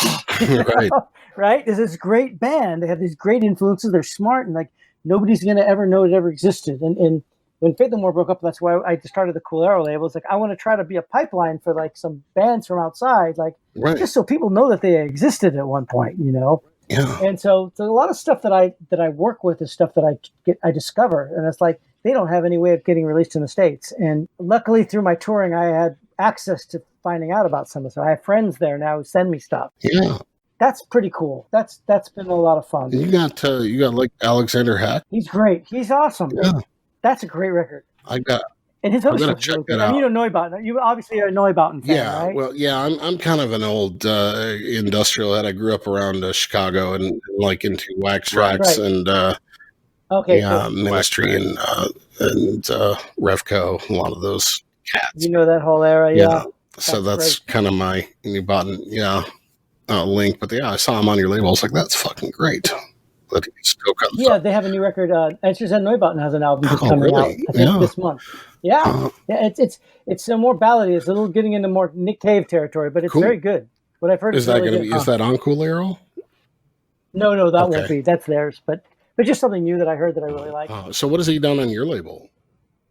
right? Right? There's this great band. They have these great influences. They're smart, and like nobody's going to ever know it ever existed. And when Faith No More broke up, that's why I started the Cool Arrow label. It's like I want to try to be a pipeline for like some bands from outside, like just so people know that they existed at one point, Yeah. And so a lot of stuff that I work with is stuff that I discover, and it's like they don't have any way of getting released in the States. And luckily through my touring, I had access to finding out about some of it. So I have friends there now who send me stuff. Yeah. That's pretty cool. That's been a lot of fun. You got like Alexander Hack. He's great. He's awesome. Yeah. That's a great record. And his other stuff. Check that out. You don't know about it. You obviously are a Neubauten fan, yeah, right? Well, yeah, I'm kind of an old industrial head. I grew up around Chicago and like into Wax Trax and Ministry and Revco. A lot of those cats. You know that whole era, yeah. So that's kind of my Neubauten, link. But I saw him on your label. I was like, that's fucking great. They have a new record. Answers at Neubauten has an album that's coming out. I think this month. Yeah, it's more ballady. It's a little getting into more Nick Cave territory, but it's very good. What I've heard is that going to be? Is that on Cool Arrow? No, that won't be. That's theirs, but just something new that I heard that I really like. So what has he done on your label?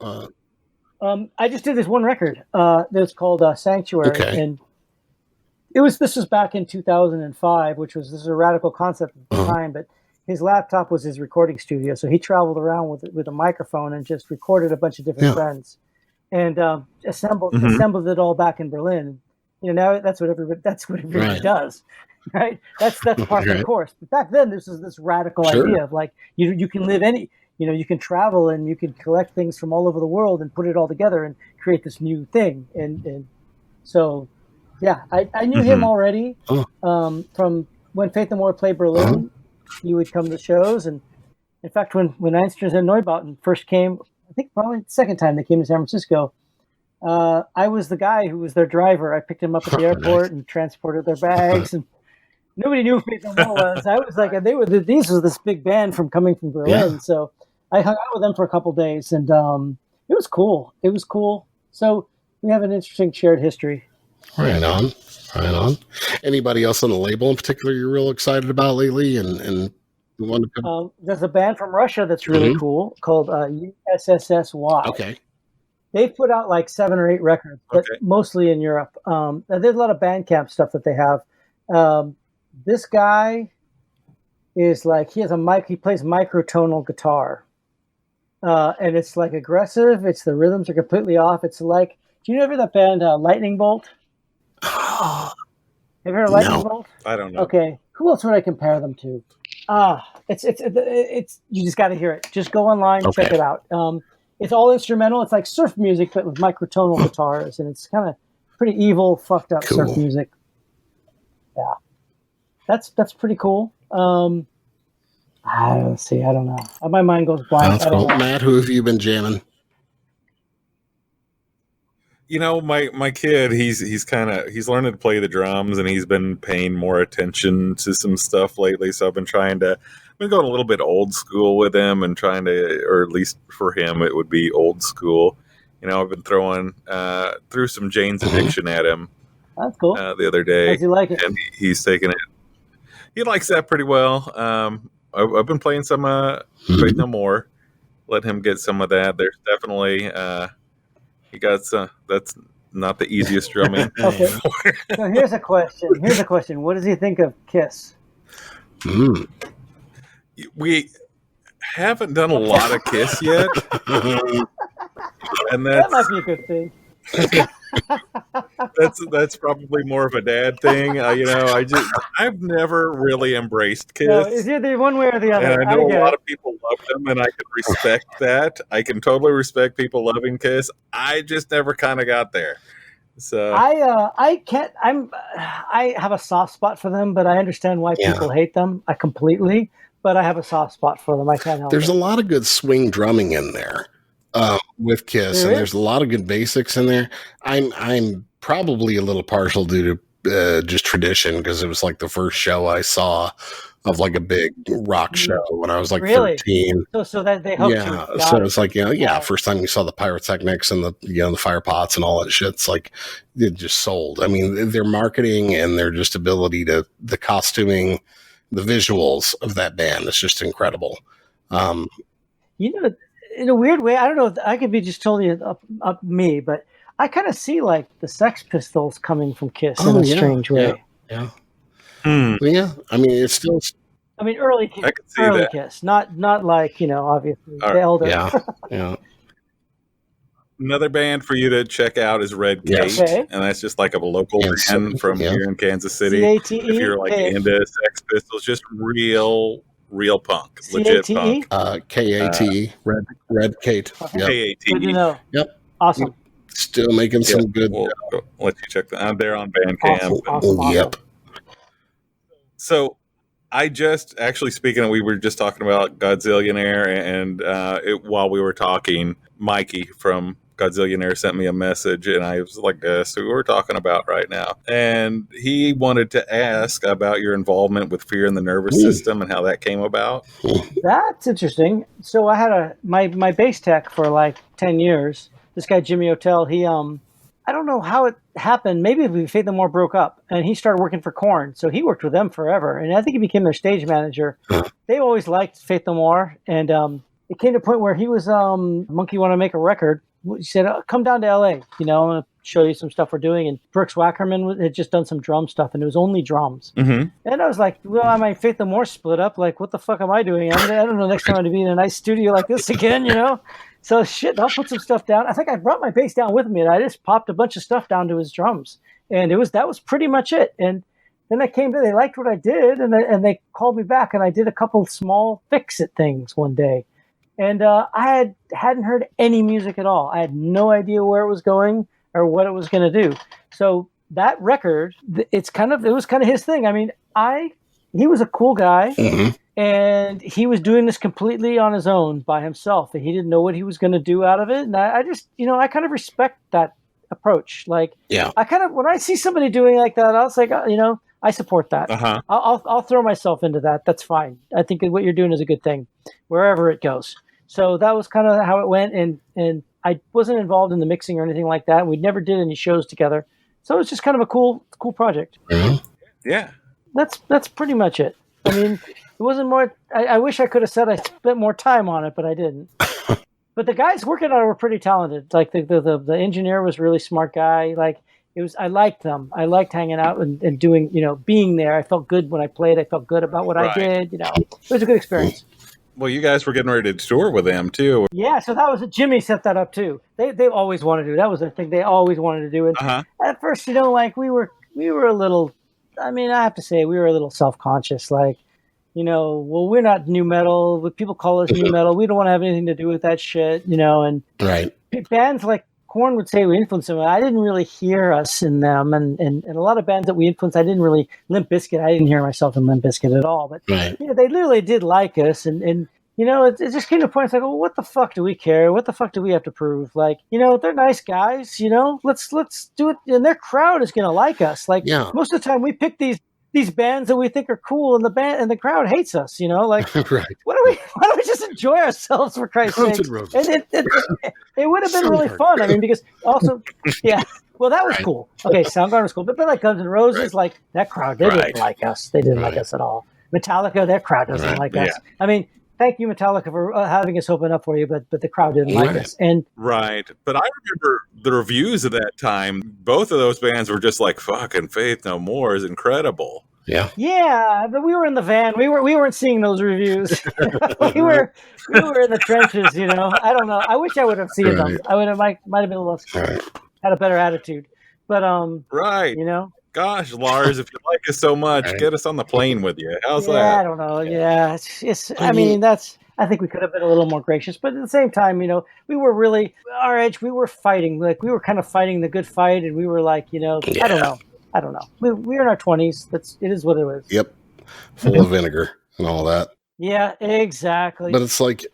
I just did this one record that's called Sanctuary, and this was back in 2005, this is a radical concept at the time, but. His laptop was his recording studio, so he traveled around with a microphone and just recorded a bunch of different friends, and assembled it all back in Berlin. Now that's what everybody does, right? That's part of the course. But back then, this was this radical idea of like you can live you can travel and you can collect things from all over the world and put it all together and create this new thing. And so, I knew him already from when Faith No More played Berlin. He would come to shows, and in fact, when Einsters and Neubauten first came, I think probably the second time they came to San Francisco, I was the guy who was their driver. I picked them up at the airport and transported their bags, and nobody knew who Faith No More was. I was like, these was this big band coming from Berlin, so I hung out with them for a couple days, and it was cool. It was cool. So we have an interesting shared history. Right on. Right on. Anybody else on the label in particular you're real excited about lately and want to come? There's a band from Russia that's really cool called USSSY. Okay. They've put out like 7 or 8 records, but mostly in Europe. There's a lot of Bandcamp stuff that they have. This guy is like, he plays microtonal guitar. And it's like aggressive. The rhythms are completely off. It's like, do you know that band Lightning Bolt? Have you heard of Lightning Bolt? I don't know. Okay. Who else would I compare them to? It's you just got to hear it. Just go online, check it out. It's all instrumental. It's like surf music, but with microtonal guitars, and it's kind of pretty evil, fucked up surf music. Yeah, that's pretty cool. I don't know. My mind goes blank. Matt, who have you been jamming? You know, my kid, he's learning to play the drums, and he's been paying more attention to some stuff lately. So I've been going a little bit old school with him, and trying to, or at least for him, it would be old school. You know, I've been threw some Jane's Addiction at him. That's cool. The other day. Does he like it? And he's taking it. He likes that pretty well. I've been playing some Faith No More. Let him get some of that. There's definitely he got that's not the easiest drumming. Okay. So here's a question. What does he think of Kiss? We haven't done a lot of Kiss yet. And that might be a good thing. that's probably more of a dad thing. I've never really embraced Kiss. No, it's either one way or the other. And I know a lot of people love them, and I can respect that. I can totally respect people loving Kiss. I just never kind of got there. So I have a soft spot for them, but I understand why people hate them. I completely, but I have a soft spot for them. I can't help it. There's a lot of good swing drumming in there. With Kiss, and there's a lot of good basics in there. I'm probably a little partial due to just tradition, because it was like the first show I saw of like a big rock show when I was like 13. So that they hooked you. So it's like, first time you saw the pyrotechnics and the fire pots and all that shit, it's like it just sold. I mean, their marketing and their just ability to the costuming, the visuals of that band is just incredible. In a weird way, I don't know if I could be just totally up me, but I kind of see like the Sex Pistols coming from Kiss in a strange way. Yeah. Yeah. I mean, it's still. I mean, early Kiss. I can see that. Kiss, not like obviously the elder. Yeah. Another band for you to check out is Red Kate, and that's just like a local band from here in Kansas City. CATE, if you're like into Sex Pistols, just real punk, legit punk. KATE, Red Kate. Yep. KATE. Good to know. Yep. Awesome. Still making some good. We'll let you check that. They're on Bandcamp. Awesome. Yep. So I just actually we were just talking about Godzillionaire, and while we were talking, Mikey from Godzillionaire sent me a message, and I was like, guess who we're talking about right now? And he wanted to ask about your involvement with Fear in the Nervous System and how that came about. That's interesting. So I had my bass tech for like 10 years. This guy, Jimmy Otell, he, I don't know how it happened. Maybe Faith No More broke up, and he started working for Korn. So he worked with them forever, and I think he became their stage manager. They always liked Faith No More, and it came to a point where he was, Monkey Want to Make a Record. He said, come down to LA, I'm going to show you some stuff we're doing. And Brooks Wackerman had just done some drum stuff, and it was only drums. Mm-hmm. And I was like, well, my Faith No More split up. Like, what the fuck am I doing? I don't know next time I'm going to be in a nice studio like this again, So shit, I'll put some stuff down. I think I brought my bass down with me, and I just popped a bunch of stuff down to his drums. And that was pretty much it. And then I came to, they liked what I did, and they called me back, and I did a couple small fix-it things one day. And I hadn't heard any music at all. I had no idea where it was going or what it was going to do. So that record, it was kind of his thing. I mean, he was a cool guy, and he was doing this completely on his own by himself, and he didn't know what he was going to do out of it. And I just, I kind of respect that approach. Like, I kind of, when I see somebody doing like that, I was like, I support that. Uh-huh. I'll throw myself into that. That's fine. I think what you're doing is a good thing, wherever it goes. So that was kind of how it went. And I wasn't involved in the mixing or anything like that. We never did any shows together. So it was just kind of a cool project. Mhm. Yeah. That's pretty much it. I mean, it wasn't more. I wish I could have said I spent more time on it, but I didn't. But the guys working on it were pretty talented. Like the engineer was a really smart guy. Like it was, I liked them. I liked hanging out and doing, being there. I felt good when I played. I felt good about what I Right. did. It was a good experience. Well, you guys were getting ready to tour with them too. Yeah, so that was Jimmy set that up too. They always wanted to do. That was the thing they always wanted to do. And at first, like we were a little. I mean, I have to say we were a little self-conscious. Like, well, we're not new metal. People call us new metal. We don't want to have anything to do with that shit. And Right. bands like Korn would say we influenced them. I didn't really hear us in them, and a lot of bands that we influenced, I didn't really. Limp Bizkit, I didn't hear myself in Limp Bizkit at all. But Right. they literally did like us, and it just came to a point. It's like, well, what the fuck do we care? What the fuck do we have to prove? Like, they're nice guys. Let's do it, and their crowd is gonna like us. Like, Yeah. most of the time, we pick these bands that we think are cool, and the crowd hates us. Like, Right. why don't we just enjoy ourselves, for Christ's Guns sake? N' Roses. And it would have been really fun. I mean, because also, yeah. Well, that was cool. Okay, Soundgarden was cool, but like Guns N' Roses, like that crowd, they didn't like us. They didn't like us at all. Metallica, their crowd doesn't like us. I mean, thank you, Metallica, for having us open up for you, but the crowd didn't like us. And Right. But I remember the reviews of that time. Both of those bands were just like, fucking Faith No More is incredible. Yeah, but we were in the van. We weren't seeing those reviews. we were in the trenches. I don't know. I wish I would have seen them. I would have might have been a little had a better attitude. But Right. Gosh, Lars, if you like us so much, get us on the plane with you. How's that? I don't know. Yeah, it's. I mean, I think we could have been a little more gracious, but at the same time, we were really our edge. We were fighting, like we were kind of fighting the good fight, and we were like, I don't know. We're in our 20s. It is what it is. Yep. Full of vinegar and all that. Yeah, exactly. But it's like,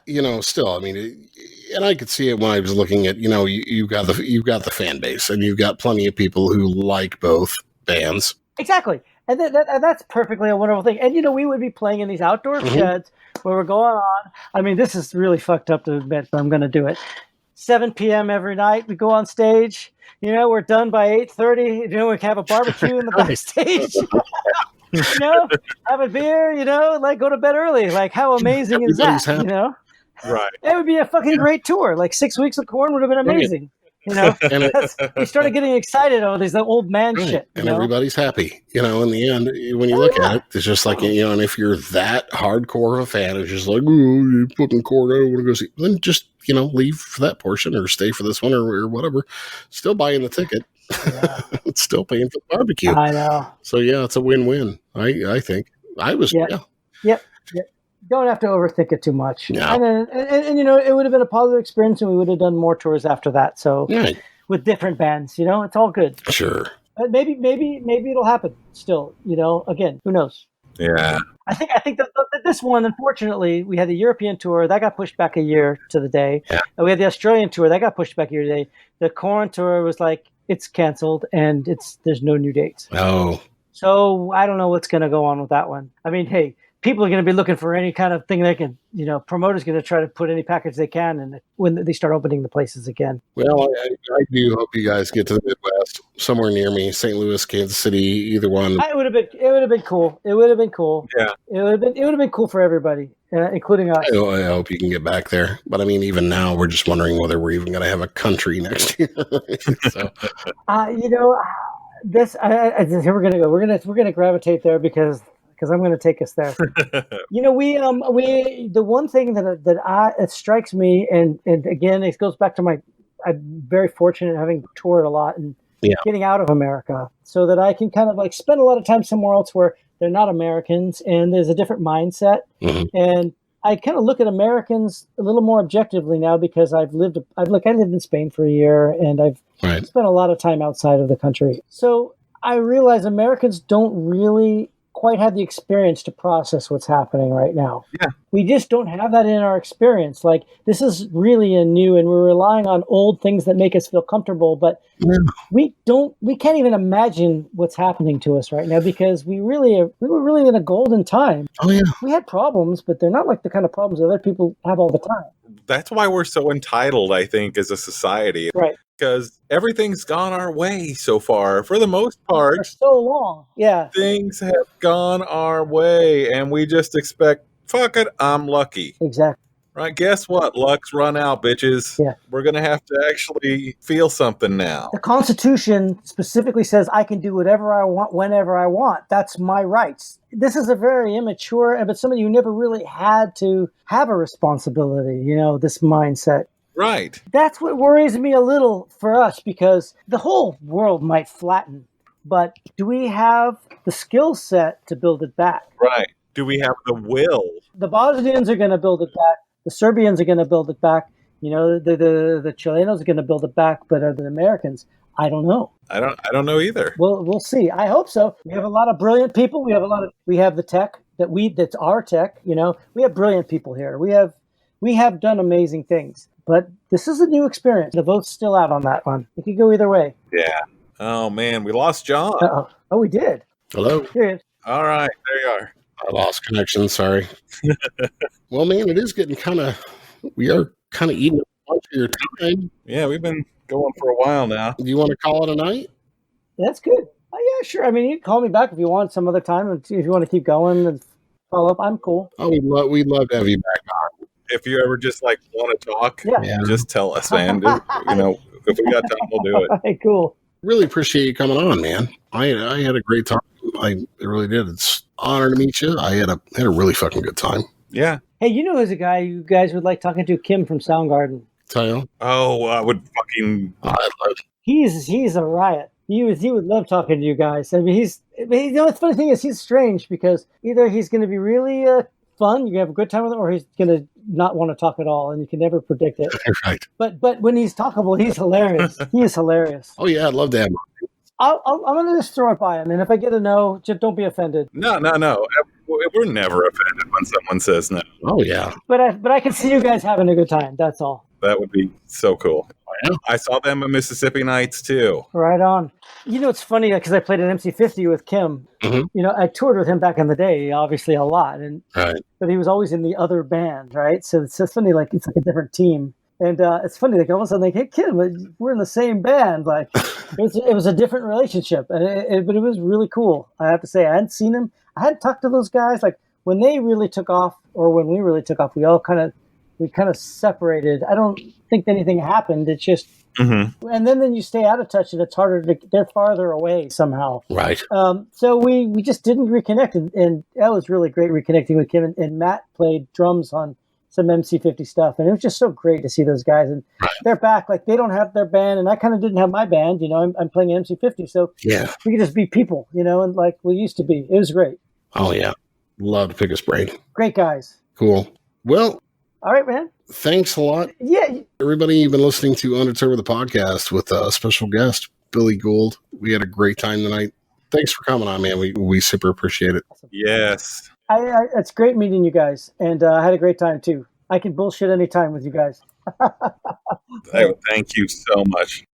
still, I mean, and I could see it when I was looking at, you've got the fan base, and you've got plenty of people who like both bands. Exactly. And that's perfectly a wonderful thing. And, we would be playing in these outdoor sheds where we're going on. I mean, this is really fucked up to admit, but I'm going to do it. 7 p.m. every night, we go on stage. We're done by 8:30. We can have a barbecue in the backstage. Have a beer. Like go to bed early. Like how amazing is that? Right. It would be a fucking great tour. Like 6 weeks of Korn would have been amazing. We started getting excited over these old man shit. And everybody's happy. In the end, when you look at it, it's just like, and if you're that hardcore of a fan, it's just like, oh, you fucking Korn, I don't want to go see. Then just, leave for that portion or stay for this one or whatever. Still buying the ticket. Yeah. It's still paying for the barbecue. I know. So, yeah, it's a win-win, I think. I was, Yep. Don't have to overthink it too much. No. And it would have been a positive experience, and we would have done more tours after that. So with different bands, it's all good. Sure. Maybe it'll happen still. Again, who knows? Yeah. I think that this one, unfortunately, we had the European tour that got pushed back a year to the day. Yeah. And we had the Australian tour that got pushed back a year to the day. The Korn tour was like it's canceled, and there's no new dates. Oh. So I don't know what's going to go on with that one. I mean, hey. People are going to be looking for any kind of thing they can, promoters going to try to put any package they can, and when they start opening the places again. Well, I do hope you guys get to the Midwest, somewhere near me, St. Louis, Kansas City, either one. It would have been cool. It would have been cool. Yeah. It would have been cool for everybody, including us. I hope you can get back there. But I mean, even now, we're just wondering whether we're even going to have a country next year. So. This here we're going to go. We're going to gravitate there because I'm going to take us there. We the one thing that strikes me, and again, it goes back to I'm very fortunate having toured a lot and getting out of America so that I can kind of like spend a lot of time somewhere else where they're not Americans and there's a different mindset. Mm-hmm. And I kind of look at Americans a little more objectively now because I lived in Spain for a year and I've spent a lot of time outside of the country. So I realize Americans don't really quite have the experience to process what's happening right now. Yeah. We just don't have that in our experience. Like this is really a new, and we're relying on old things that make us feel comfortable, but we can't even imagine what's happening to us right now because we were really in a golden time. Oh yeah. We had problems, but they're not like the kind of problems that other people have all the time. That's why we're so entitled, I think, as a society. Right. Because everything's gone our way so far. For the most part, For so long. Yeah. things have gone our way, and we just expect, fuck it, I'm lucky. Exactly. Right? Guess what? Luck's run out, bitches. Yeah. We're going to have to actually feel something now. The Constitution specifically says I can do whatever I want, whenever I want. That's my rights. This is a very immature, but somebody who never really had to have a responsibility, this mindset. Right. That's what worries me a little for us, because the whole world might flatten, but do we have the skill set to build it back? Right. Do we have the will? The Bosnians are going to build it back. The Serbians are going to build it back. The Chilenos are going to build it back, but are the Americans? I don't know. I don't know either. We'll see. I hope so. We have a lot of brilliant people. We have the tech that's our tech. We have brilliant people here. We have done amazing things, but this is a new experience. The vote's still out on that one. It could go either way. Yeah. Oh man, we lost John. Uh-oh. Oh, we did. Hello. Here he is. All right, there you are. I lost connection. Sorry. Well, man, it is getting we are kind of eating a bunch of your time. Yeah, we've been going for a while now. Do you want to call it a night? That's good. Oh, yeah, sure. I mean, you can call me back if you want some other time. If you want to keep going and follow up, I'm cool. Oh, we'd love to have you back on. If you ever just want to talk, Yeah. just tell us, man. If we got time, we'll do it. All right, cool. Really appreciate you coming on, man. I had a great time. I really did. It's an honor to meet you. I had a really fucking good time. Yeah. Hey, who's a guy you guys would like talking to? Kim from Soundgarden. Tell Oh, I would fucking. He's a riot. He would love talking to you guys. I mean, the funny thing is he's strange, because either he's going to be really fun, you have a good time with him, or he's going to not want to talk at all, and you can never predict it. Right. But when he's talkable, he's hilarious. He is hilarious. Oh yeah, I'd love to have him. I'm going to just throw it by him, and if I get a no, just don't be offended. No. We're never offended when someone says no. Oh yeah. But I can see you guys having a good time. That's all. That would be so cool. Yeah. I saw them at Mississippi Nights too. Right on. It's funny because I played an MC50 with Kim. Mm-hmm. I toured with him back in the day, obviously a lot, Right. but he was always in the other band, right? So it's just funny, it's like a different team. And it's funny, all of a sudden, hey, Kim, we're in the same band. It was a different relationship, but it was really cool. I have to say, I hadn't seen him. I hadn't talked to those guys. When they really took off, or when we really took off, we kind of separated. I don't think anything happened. It's just, and then you stay out of touch, and it's harder they're farther away somehow. Right. So we just didn't reconnect, and that was really great reconnecting with Kim. And Matt played drums on some MC50 stuff, and it was just so great to see those guys. And they're back. They don't have their band, and I kind of didn't have my band. I'm playing MC50, so yeah, we could just be people, and like we used to be. It was great. Oh yeah, love to pick his brain. Great guys. Cool. Well, all right, man. Thanks a lot. Yeah. Everybody, you've been listening to Undeterred the podcast with a special guest, Billy Gould. We had a great time tonight. Thanks for coming on, man. We super appreciate it. Yes. It's great meeting you guys, and I had a great time too. I can bullshit anytime with you guys. Thank you so much.